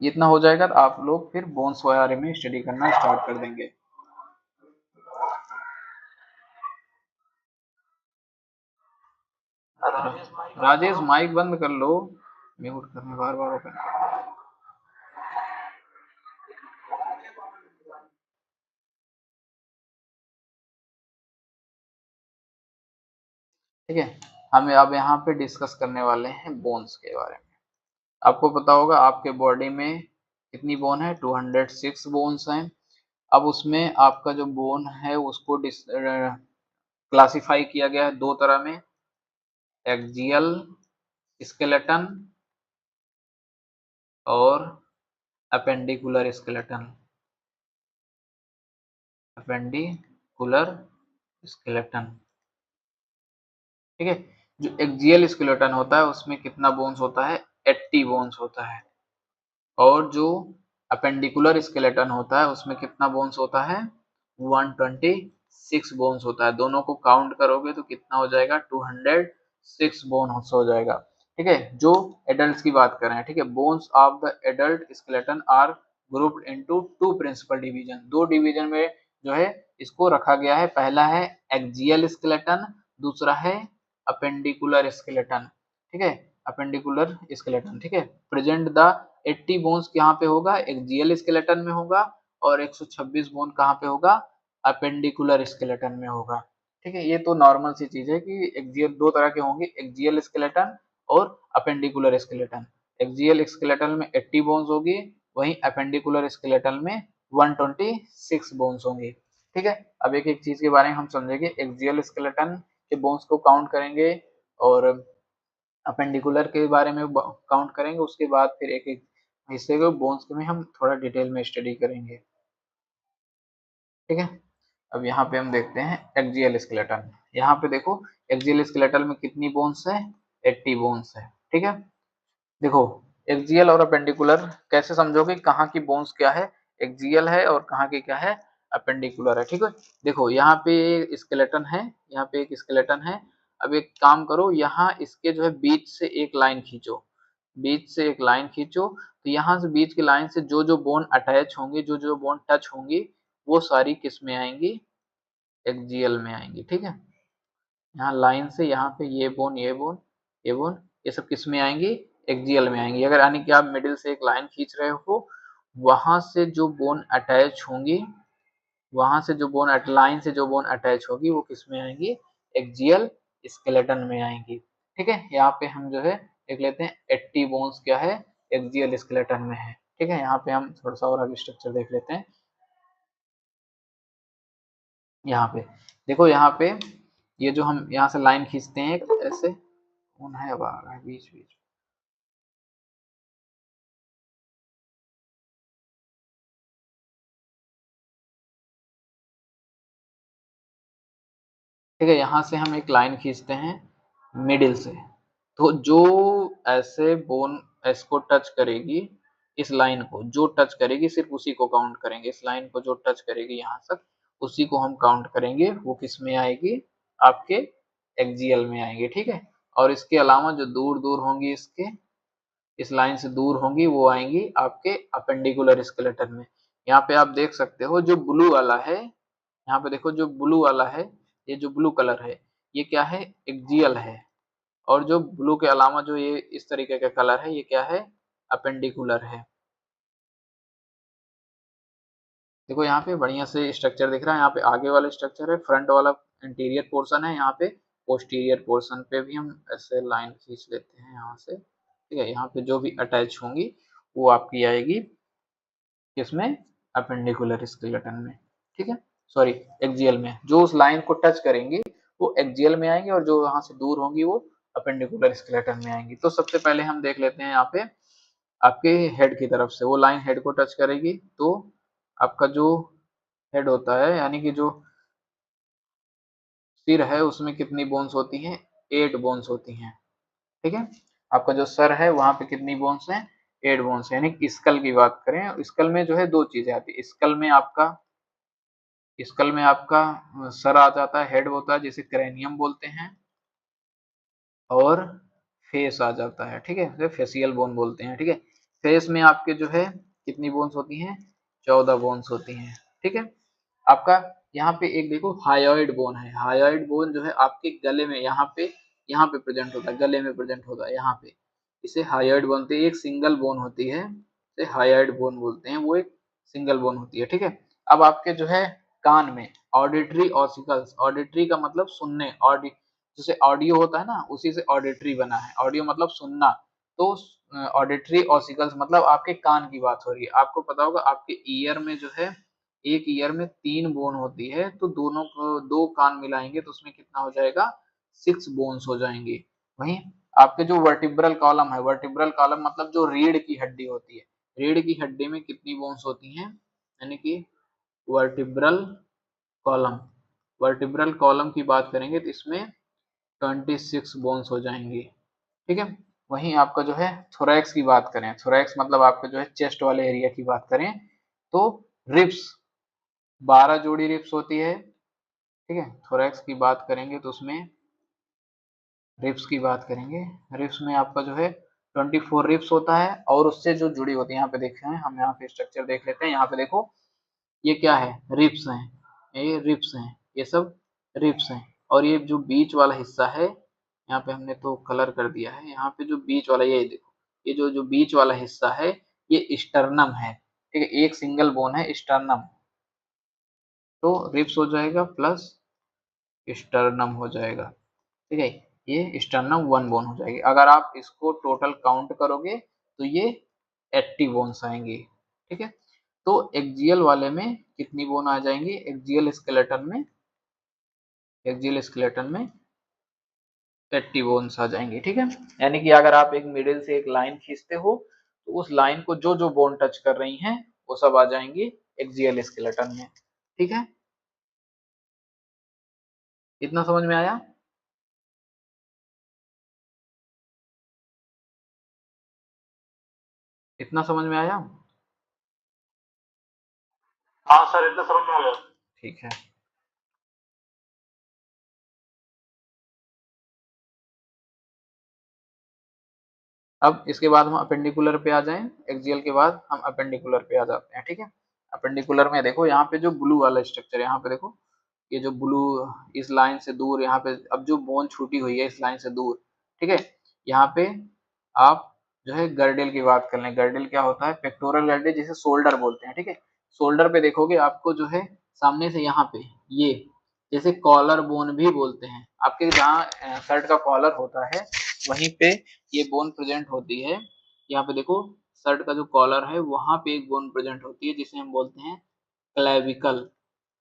इतना हो जाएगा तो आप लोग फिर बोन्स के बारे में स्टडी करना स्टार्ट कर देंगे। राजेश माइक बंद कर लो, म्यूट करने बार बार ओपन कर। ठीक है, हम अब यहाँ पे डिस्कस करने वाले हैं बोन्स के बारे में। आपको पता होगा आपके बॉडी में कितनी बोन है, 206 बोन्स हैं। अब उसमें आपका जो बोन है उसको क्लासिफाई किया गया है दो तरह में, एक्सियल स्केलेटन और अपेंडिकुलर स्केलेटन, अपेंडिकुलर स्केलेटन। ठीक है, जो एक्सियल स्केलेटन होता है उसमें कितना बोन्स होता है, 80 बोन्स होता है, और जो अपेंडिकुलर स्केलेटन होता है उसमें कितना बोन्स होता है, 126 बोन्स होता है। दोनों को काउंट करोगे तो कितना हो जाएगा, 206 बोन्स हो जाएगा। ठीक है, जो एडल्ट की बात कर रहे हैं। ठीक है, bones of the adult skeleton are grouped into two principal division, दो डिवीजन में जो है इसको रखा गया है। पहला है एक्सियल स्केलेटन, दूसरा है अपेंडिकुलर स्केलेटन, ठीक है, अपेंडिकुलर स्केलेटन, ठीक है। प्रेजेंट द 80 बोन्स कहाँ पे होगा, एक्सियल स्केलेटन में होगा, और 126 बोन कहाँ पे होगा, अपेंडिकुलर स्केलेटन में होगा, ठीक है। ये तो नॉर्मल सी चीज है कि एक्सियल दो तरह के होंगे, एक्सियल स्केलेटन और अपेंडिकुलर स्केलेटन। एक्सियल स्केलेटन में 80 बोन्स होगी, वहीं अपेंडिकुलर स्केलेटन में 126 बोन्स होंगी, ठीक है। अब एक एक चीज के बारे में हम समझेंगे, एक्सियल स्केलेटन के बोन्स को काउंट करेंगे और अपेंडिकुलर के बारे में काउंट करेंगे, उसके बाद फिर एक एक हिस्से को बोन्स में हम थोड़ा डिटेल में स्टडी करेंगे, ठीक है। अब यहाँ पे हम देखते हैं एक्सियल स्केलेटन। यहाँ पे देखो एक्सियल स्केलेटन में कितनी बोन्स है, 80 बोन्स है, ठीक है। देखो एक्सियल और अपेंडिकुलर कैसे समझोगे, कहाँ की बोन्स क्या है, एक्सियल है और कहाँ की क्या है, अपेंडिकुलर है, ठीक है। देखो यहाँ पे स्केलेटन है, यहाँ पे एक स्केलेटन है। अब एक काम करो, यहाँ इसके जो है बीच से एक लाइन खींचो, बीच से एक लाइन खींचो, तो यहाँ से बीच की लाइन से जो जो बोन अटैच होंगे, जो जो बोन टच होंगी, वो सारी किस में आएंगी, एक्सियल में आएंगी, ठीक है। यहाँ लाइन से यहाँ पे ये बोन, ये बोन, ये बोन, ये सब किस में आएंगी, एक्सियल में आएंगी। अगर यानी कि आप मिडिल से एक लाइन खींच रहे हो, वहां से जो बोन अटैच होंगी, वहां से जो बोन लाइन से जो बोन अटैच होगी, वो किस में आएंगी, एक्सियल स्केलेटन में आएंगी, ठीक है। यहाँ पे हम जो है देख लेते हैं 80 बोन्स क्या है, एक्सियल स्केलेटन में है, ठीक है। यहाँ पे हम थोड़ा सा और आगे स्ट्रक्चर देख लेते हैं। यहाँ पे देखो, यहाँ पे ये जो हम यहाँ से लाइन खींचते हैं ऐसे, कौन है अब आ रहा है बीच बीच, ठीक है। यहाँ से हम एक लाइन खींचते हैं मिडिल से, तो जो ऐसे बोन इसको टच करेगी, इस लाइन को जो टच करेगी सिर्फ उसी को काउंट करेंगे, इस लाइन को जो टच करेगी यहाँ तक, उसी को हम काउंट करेंगे, वो किस में आएगी, आपके एक्सियल में आएंगे, ठीक है। और इसके अलावा जो दूर दूर होंगी, इसके इस लाइन से दूर होंगी, वो आएंगी आपके अपेंडिकुलर स्केलेटन में। यहाँ पे आप देख सकते हो जो ब्लू वाला है, यहाँ पे देखो जो ब्लू वाला है, ये जो ब्लू कलर है, ये क्या है, एक्सियल है। और जो ब्लू के अलावा जो ये इस तरीके का कलर है, ये क्या है, अपेंडिकुलर है। देखो यहाँ पे बढ़िया से स्ट्रक्चर दिख रहा है, यहाँ पे आगे वाला स्ट्रक्चर है, फ्रंट वाला इंटीरियर पोर्शन है, यहाँ पे पोस्टीरियर पोर्शन पे भी हम ऐसे लाइन खींच लेते हैं यहाँ से, ठीक है। यहाँ पे जो भी अटैच होंगी, वो आपकी आएगी किसमें, अपेंडिकुलर स्केलेटन में, ठीक है, सॉरी एक्सियल में। जो उस लाइन को टच करेंगी वो एक्सियल में आएंगी, और जो वहां से दूर होंगी वो अपेंडिकुलर स्केलेटन में आएंगी। तो सबसे पहले हम देख लेते हैं यहाँ पे आपके हेड की तरफ से, वो लाइन हेड को टच करेगी, तो आपका जो हेड होता है, यानी कि जो सिर है, उसमें कितनी बोन्स होती हैं, 8 बोन्स होती हैं, ठीक है। आपका जो सर है वहां पे कितनी बोन्स हैं, 8 बोन्स, यानी स्कल की बात करें, स्कल में जो है दो चीजें आती है, स्कल में आपका सर आ जाता है, हेड होता है जिसे क्रेनियम बोलते हैं, और फेस आ जाता है, ठीक है, इसे फेसियल बोन बोलते हैं, ठीक है। फेस में आपके जो है कितनी बोन्स होती हैं, 14 बोन्स होती हैं, ठीक है। आपका यहाँ पे एक देखो हायोइड बोन है, हायोइड बोन जो है आपके गले में, यहाँ पे प्रेजेंट होता है, गले में प्रेजेंट होता है, यहाँ पे इसे हायोइड बोलते हैं। एक सिंगल बोन होती है, इसे हायोइड बोन बोलते हैं, वो एक सिंगल बोन होती है, ठीक है। अब आपके जो है कान में ऑडिटरी ऑसिकल्स, ऑडिटरी का मतलब सुनने, ऑडि जैसे ऑडियो होता है ना, उसी से ऑडिटरी बना है, ऑडियो मतलब सुनना, तो ऑडिटरी ऑसिकल्स मतलब आपके कान की बात हो रही है। आपको पता होगा आपके ईयर में जो है, एक ईयर में 3 बोन होती है, तो दोनों को दो कान मिलाएंगे तो उसमें कितना हो जाएगा, 6 बोन्स हो जाएंगे। वहीं आपके जो वर्टिब्रल कॉलम है, वर्टिब्रल कॉलम मतलब जो रीढ़ की हड्डी होती है, रीढ़ की हड्डी में कितनी बोन्स होती हैं, यानी कि वर्टिब्रल कॉलम, वर्टिब्रल कॉलम की बात करेंगे तो इसमें 26 बोन्स हो जाएंगी, ठीक है। वहीं आपका जो है थोरैक्स की बात करें, थोरैक्स मतलब आपका जो है चेस्ट वाले एरिया की बात करें, तो रिब्स 12 जोड़ी रिब्स होती है, ठीक है। थोरैक्स की बात करेंगे तो उसमें रिब्स की बात करेंगे, रिब्स में आपका जो है 24 रिब्स होता है, और उससे जो जुड़ी होती है, यहाँ पे देखते हैं हम, यहाँ पे स्ट्रक्चर देख लेते हैं। यहाँ पे देखो ये क्या है, रिब्स हैं, ये रिब्स हैं, ये सब रिब्स हैं, और ये जो बीच वाला हिस्सा है, यहाँ पे हमने तो कलर कर दिया है, यहाँ पे जो बीच वाला, ये देखो, ये जो जो बीच वाला हिस्सा है ये स्टर्नम है, ठीक है, एक सिंगल बोन है स्टर्नम, तो रिब्स हो जाएगा प्लस स्टर्नम हो जाएगा, ठीक है, ये स्टर्नम 1 बोन हो जाएगी। अगर आप इसको टोटल काउंट करोगे तो ये 80 बोन्स आएंगी, ठीक है। तो एक्सियल वाले में कितनी बोन आ जाएंगी, एक्सियल स्केलेटन में 80 बोन्स आ जाएंगे, ठीक है। यानी कि अगर आप एक मिडिल से एक लाइन खींचते हो तो उस लाइन को जो जो बोन टच कर रही हैं वो सब आ जाएंगी एक्सियल स्केलेटन में, ठीक है। इतना समझ में आया? इतना समझ में आया? हाँ सर, इतना समझ में आ गया। ठीक है। अब इसके बाद हम अपेंडिकुलर पे आ जाएं, एक्सियल के बाद हम अपेंडिकुलर पे आ जाते हैं, ठीक है। अपेंडिकुलर में देखो यहाँ पे जो ब्लू वाला स्ट्रक्चर है, यहाँ पे देखो, ये जो ब्लू इस लाइन से दूर, यहाँ पे अब जो बोन छूटी हुई है इस लाइन से दूर, ठीक है, यहाँ पे आप जो है गर्डेल की बात कर लें। गर्डेल क्या होता है, पेक्टोरल गर्डेल जिसे शोल्डर बोलते हैं, ठीक है। शोल्डर पे देखोगे आपको जो है सामने से यहाँ पे ये जैसे कॉलर बोन भी बोलते हैं, आपके जहाँ शर्ट का कॉलर होता है वहीं पे ये बोन प्रेजेंट होती है। यहाँ पे देखो शर्ट का जो कॉलर है वहां पे एक बोन प्रेजेंट होती है जिसे हम बोलते हैं क्लेविकल,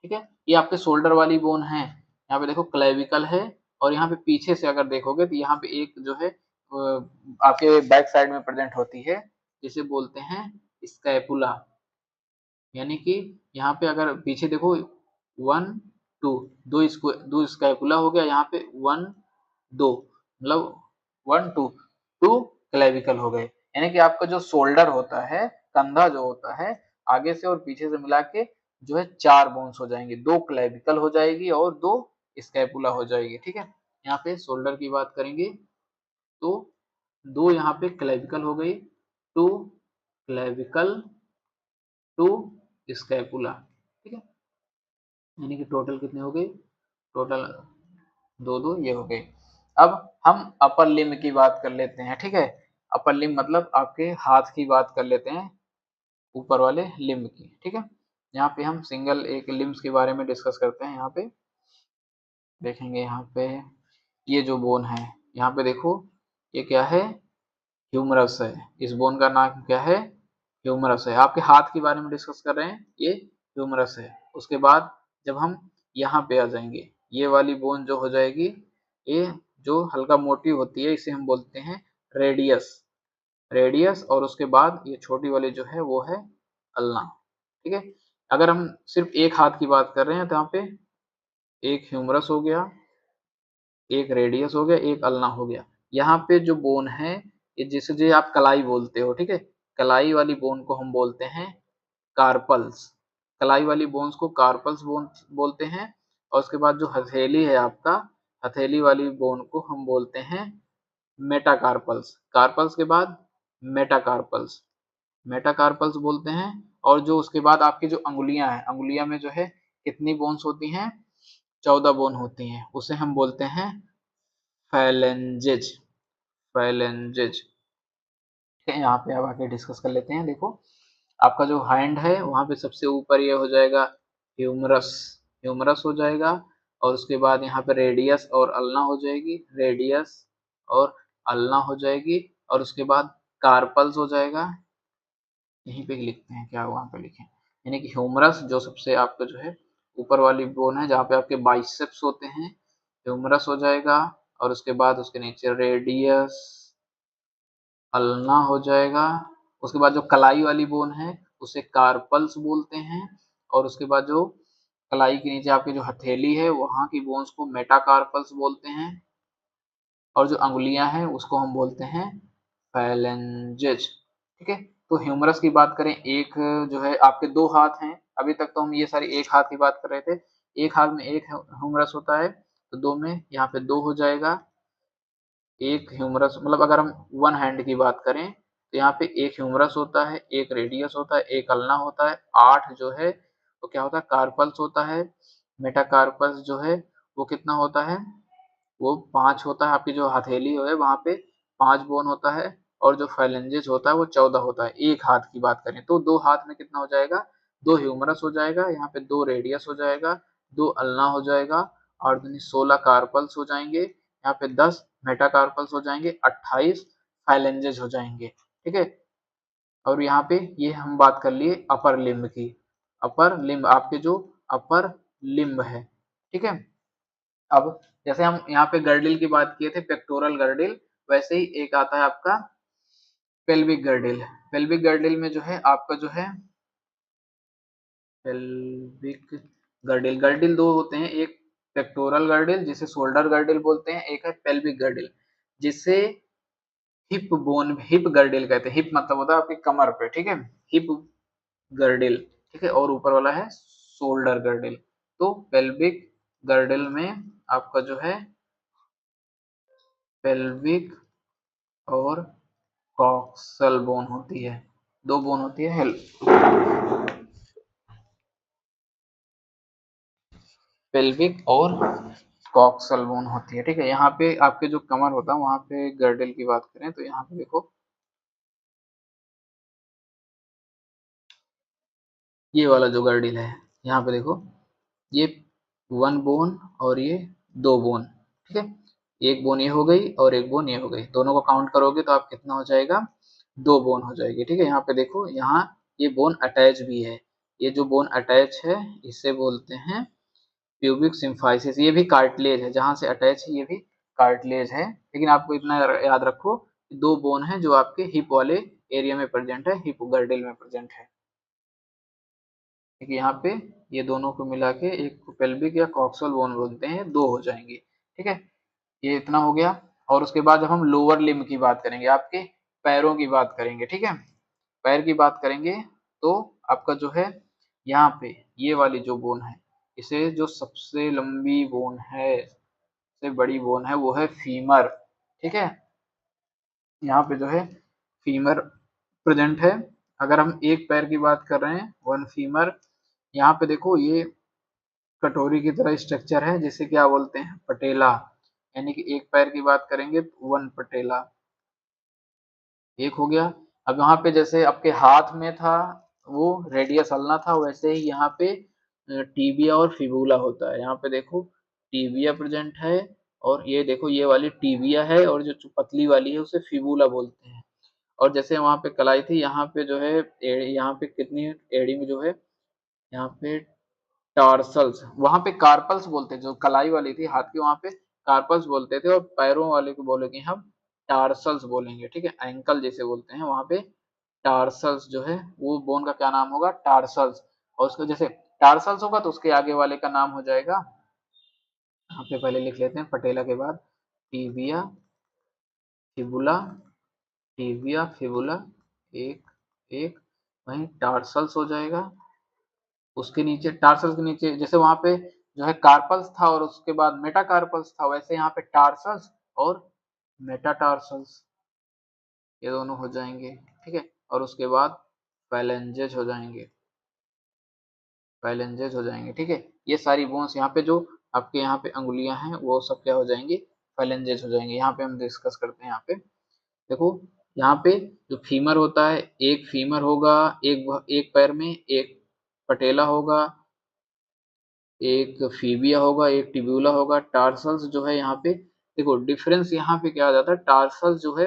ठीक है। ये आपके शोल्डर वाली बोन है, यहाँ पे देखो क्लेविकल है। और यहाँ पे पीछे से अगर देखोगे तो यहाँ पे एक जो है आपके बैक साइड में प्रेजेंट होती है जिसे बोलते हैं स्कैपुला। यानी कि यहाँ पे अगर पीछे देखो 1 2, दो स्कैपुला हो गया, यहाँ पे 1 2, मतलब 1 2 2 क्लेविकल हो गए। यानी कि आपका जो शोल्डर होता है, कंधा जो होता है, आगे से और पीछे से मिला के जो है 4 बोन्स हो जाएंगे, 2 क्लेविकल हो जाएगी और 2 स्कैपुला हो जाएगी, ठीक है। यहाँ पे शोल्डर की बात करेंगे तो 2 यहाँ पे क्लेविकल हो गई, 2 क्लेविकल, 2 स्कैपुला, ठीक है। यानी कि टोटल कितने हो गए, टोटल 2 2 ये हो गए। अब हम अपर लिम्ब की बात कर लेते हैं, ठीक है। अपर लिम्ब मतलब आपके हाथ की बात कर लेते हैं, ऊपर वाले लिम्ब की, ठीक है। यहाँ पे हम सिंगल एक लिम्ब्स के बारे में डिस्कस करते हैं। यहाँ पे देखेंगे, यहाँ पे ये जो बोन है, यहाँ पे देखो ये क्या है, ह्यूमरस है। इस बोन का नाम क्या है, ह्यूमरस है। आपके हाथ के बारे में डिस्कस कर रहे हैं, ये ह्यूमरस है। उसके बाद जब हम यहाँ पे आ जाएंगे, ये वाली बोन जो हो जाएगी, ये जो हल्का मोटी होती है इसे हम बोलते हैं रेडियस, रेडियस। और उसके बाद ये छोटी वाली जो है वो है अल्ना, ठीक है। अगर हम सिर्फ एक हाथ की बात कर रहे हैं तो यहाँ पे एक ह्यूमरस हो गया, एक रेडियस हो गया, एक अल्ना हो गया। यहाँ पे जो बोन है ये जिसे जो आप कलाई बोलते हो, ठीक है, कलाई वाली बोन को हम बोलते हैं कार्पल्स। कलाई वाली बोन्स को कार्पल्स बोन बोलते हैं। और उसके बाद जो हथेली है आपका, हथेली वाली बोन को हम बोलते हैं मेटाकार्पल्स। कार्पल्स के बाद मेटाकार्पल्स, मेटाकार्पल्स बोलते हैं। और जो उसके बाद आपकी जो अंगुलियां हैं, अंगुलियां में जो है कितनी बोन्स होती हैं, 14 बोन होती हैं, उसे हम बोलते हैं फैलेंजेज, फैलेंजेज। यहाँ पे अब आके डिस्कस कर लेते हैं। देखो आपका जो हैंड है वहां पे सबसे ऊपर ये हो जाएगा ह्यूमरस, ह्यूमरस हो जाएगा। और उसके बाद यहाँ पे रेडियस और अल्ना हो जाएगी, रेडियस और अल्ना हो जाएगी। और उसके बाद कार्पल्स हो जाएगा, यहीं पे लिखते हैं क्या वहां पे लिखें, यानी कि ह्यूमरस जो सबसे आपका जो है ऊपर वाली बोन है जहाँ पे आपके बाइसेप्स होते हैं, ह्यूमरस हो जाएगा। और उसके बाद उसके नीचे रेडियस, अल्ना हो जाएगा। उसके बाद जो कलाई वाली बोन है उसे कार्पल्स बोलते हैं। और उसके बाद जो कलाई के नीचे आपकी जो हथेली है वहां की बोन्स को मेटाकार्पल्स बोलते हैं। और जो अंगुलियां हैं उसको हम बोलते हैं फैलेंजेज, ठीक है। तो ह्यूमरस की बात करें, एक जो है आपके 2 हाथ हैं, अभी तक तो हम ये सारी एक हाथ की बात कर रहे थे, एक हाथ में एक ह्यूमरस होता है, तो 2 में यहाँ पे 2 हो जाएगा। एक ह्यूमरस मतलब अगर हम वन हैंड की बात करें तो यहाँ पे एक ह्यूमरस होता है, एक रेडियस होता है, एक अल्ना होता है, 8 जो है वो क्या होता है, कार्पल्स होता है। मेटाकार्पल्स जो है वो कितना होता है, वो 5 होता है। आपकी जो हथेली है वहाँ पे 5 बोन होता है, और जो फाइलेंजेस होता है वो 14 होता है। एक हाथ की बात करें तो 2 हाथ में कितना हो जाएगा, 2 ह्यूमरस हो जाएगा, यहाँ पे 2 रेडियस हो जाएगा, 2 अल्ना हो जाएगा, और 16 कार्पल्स हो जाएंगे, यहाँ पे 10 मेटाकार्पल्स हो जाएंगे, 28 फाइलेंजेस हो जाएंगे। ठीक है, और यहाँ पे ये हम बात कर लिए अपर लिम्ब की। अपर लिम्ब आपके जो अपर लिम्ब है, ठीक है। अब जैसे हम यहाँ पे गर्डिल की बात किए थे, पेक्टोरल गर्डिल, वैसे ही एक आता है आपका पेल्विक गर्डिल। पेल्विक गर्डिल में जो है आपका जो है पेल्विक गर्डिल, गर्डिल दो होते हैं, एक पेक्टोरल गर्डिल जिसे शोल्डर गर्डिल बोलते हैं, एक है पेल्विक गर्डिल जिसे हिप बोन, हिप गर्डिल कहते हैं। हिप मतलब होता है आपकी कमर पे, ठीक है, हिप गर्डिल, ठीक है, और ऊपर वाला है शोल्डर गर्डिल। तो पेल्विक गर्डिल में आपका जो है पेल्विक और कॉक्सल बोन होती है, 2 बोन होती है पेल्विक और कॉक्सल बोन होती है। ठीक है, यहाँ पे आपके जो कमर होता है वहां पे गर्डल की बात करें तो यहाँ पे देखो ये वाला जो गर्डिल है, यहाँ पे देखो ये 1 बोन और ये 2 बोन, ठीक है, एक बोन ये हो गई और एक बोन ये हो गई, दोनों को काउंट करोगे तो आप कितना हो जाएगा, 2 बोन हो जाएगी। ठीक है, यहाँ पे देखो यहाँ ये बोन अटैच भी है, ये जो बोन अटैच है इसे बोलते हैं प्यूबिक सिम्फाइसिस। ये भी कार्टिलेज है, जहां से अटैच है ये भी कार्टिलेज है, लेकिन आपको इतना याद रखो 2 बोन है जो आपके हिप वाले एरिया में प्रेजेंट है, हिप गर्डिल में प्रेजेंट है। ठीक है, यहाँ पे ये दोनों को मिला के एक पेल्विक या कॉक्सल बोन बोलते हैं, 2 हो जाएंगे। ठीक है, ये इतना हो गया। और उसके बाद जब हम लोअर लिम्ब की बात करेंगे, आपके पैरों की बात करेंगे, ठीक है, पैर की बात करेंगे तो आपका जो है यहाँ पे ये वाली जो बोन है, इसे जो सबसे लंबी बोन है, सबसे बड़ी बोन है वो है फीमर। ठीक है, यहाँ पे जो है फीमर प्रेजेंट है। अगर हम एक पैर की बात कर रहे हैं, वन फीमर, यहाँ पे देखो ये कटोरी की तरह स्ट्रक्चर है जिसे क्या बोलते हैं, पटेला, यानी कि एक पैर की बात करेंगे तो वन पटेला, एक हो गया। अब यहाँ पे जैसे आपके हाथ में था वो रेडियस अल्ना था, वैसे ही यहाँ पे टीबिया और फिबुला होता है। यहाँ पे देखो टीबिया प्रेजेंट है, और ये देखो ये वाली टीबिया है, और जो पतली वाली है उसे फिबुला बोलते हैं। और जैसे वहां पे कलाई थी, यहाँ पे जो है यहाँ पे कितनी एड़ी में जो है, यहाँ पे टार्सल्स, वहां पे कार्पल्स बोलते हैं, जो कलाई वाली थी हाथ की वहां पे कार्पल्स बोलते थे, और पैरों वाले को बोलेंगे हम टार्सल्स बोलेंगे। ठीक है, एंकल जैसे बोलते हैं वहां पे टार्सल्स जो है वो बोन का क्या नाम होगा, टार्सल्स। और उसको जैसे टार्सल्स होगा तो उसके आगे वाले का नाम हो जाएगा, यहाँ पे पहले लिख लेते हैं पटेला के बाद टीबिया फिबुला, टिबिया फिबुला, एक एक, वहीं टार्सल्स हो जाएगा, उसके नीचे टार्सल्स के नीचे जैसे वहां पे जो है कार्पल्स था और उसके बाद मेटाकार्पल्स था, वैसे यहाँ पे टार्सल्स और मेटाटार्सल्स ये दोनों हो जाएंगे। ठीक है, और उसके बाद फाइलेंजेस हो जाएंगे, फाइलेंजेस हो जाएंगे। ठीक है, ये सारी बोन्स यहाँ पे जो आपके यहाँ पे अंगुलियां हैं वो सब क्या हो जाएंगी, फाइलेंजेस हो जाएंगे। यहाँ पे हम डिस्कस करते हैं, यहाँ पे देखो यहाँ पे जो फीमर होता है, एक फीमर होगा, एक पैर में एक पटेला होगा, एक फीबिया होगा, एक टिब्यूला होगा, टार्सल्स जो है यहाँ पे देखो डिफरेंस यहाँ पे क्या आ जाता है, टार्सल्स जो है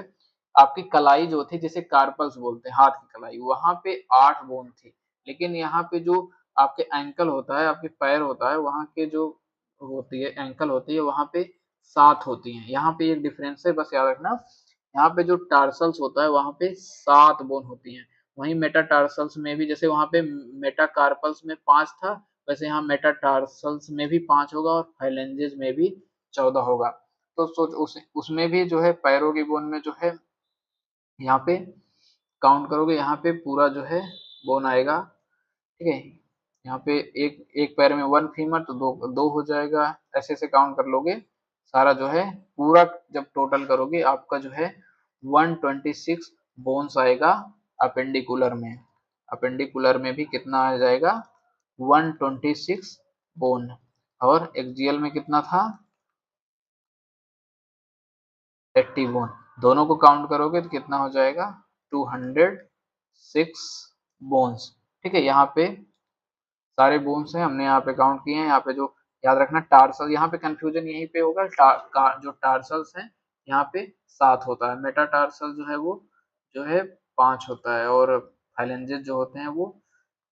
आपकी कलाई जो थी जिसे कार्पल्स बोलते हैं, हाथ की कलाई, वहां पे 8 बोन थी, लेकिन यहाँ पे जो आपके एंकल होता है, आपके पैर होता है, वहां के जो होती है एंकल होती है वहां पे 7 होती है। यहाँ पे एक डिफरेंस है, बस याद रखना, यहाँ पे जो टार्सल्स होता है वहां पे 7 बोन होती हैं, वहीं मेटाटार्सल्स में भी जैसे वहां पे मेटाकार्पल्स में 5 था, वैसे यहाँ मेटाटार्सल्स में भी 5 होगा और फाइलेंजेस में भी 14 होगा। तो सोच उसमें भी जो है पैरों की बोन में जो है यहाँ पे काउंट करोगे, यहाँ पे पूरा जो है बोन आएगा। ठीक है, यहाँ पे एक एक पैर में 1 फीमर तो 2 हो जाएगा, ऐसे ऐसे काउंट कर लोगे सारा जो है पूरा, जब टोटल करोगे आपका जो है 126 बोन्स आएगा अपेंडिकुलर में। अपेंडिकुलर में भी कितना आ जाएगा, 126 बोन। और एक्सियल में कितना था 80 बोन। दोनों को काउंट करोगे तो कितना हो जाएगा 206 बोन्स। ठीक है, यहाँ पे सारे बोन्स हैं, हमने यहाँ पे काउंट किए हैं। यहाँ पे जो याद रखना टार्सल, यहाँ पे कंफ्यूजन यहीं पे होगा, जो टार्सल्स हैं यहाँ पे 7 होता है, मेटाटार्सल जो है वो जो है 5 होता है, और फाइलेंजेस जो होते हैं वो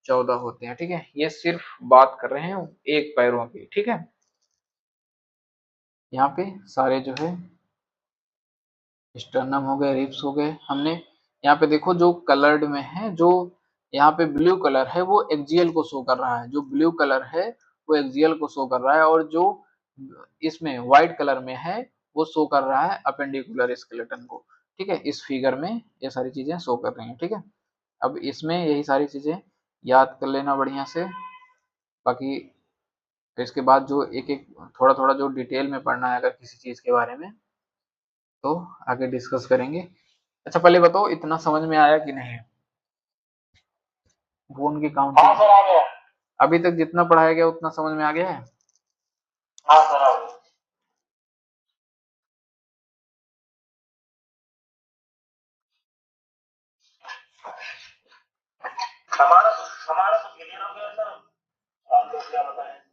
14 होते हैं। ठीक है, ये सिर्फ बात कर रहे हैं एक पैरों की। ठीक है, यहाँ पे सारे जो है स्टर्नम हो गए, रिब्स हो गए। हमने यहाँ पे देखो जो कलर्ड में है, जो यहाँ पे ब्लू कलर है वो एक्सियल को शो कर रहा है, जो ब्लू कलर है वो एक्सियल को शो कर रहा है, और जो इसमें व्हाइट कलर में है वो शो कर रहा है अपेंडिकुलर स्केलेटन को। ठीक है, इस फिगर में ये सारी चीजें शो कर रही हैं। ठीक है, अब इसमें यही सारी चीजें याद कर लेना बढ़िया से। बाकी इसके बाद जो एक एक थोड़ा थोड़ा जो डिटेल में पढ़ना है अगर किसी चीज के बारे में, तो आगे डिस्कस करेंगे। अच्छा पहले बताओ इतना समझ में आया कि नहीं, बोन की काउंटिंग? हाँ सर आ गया। अभी तक जितना पढ़ाया गया उतना समझ में आ गया है? हाँ सर आ गया। हमारा हमारा तो क्लियर हो गया सर, आप लोग क्या बताएं।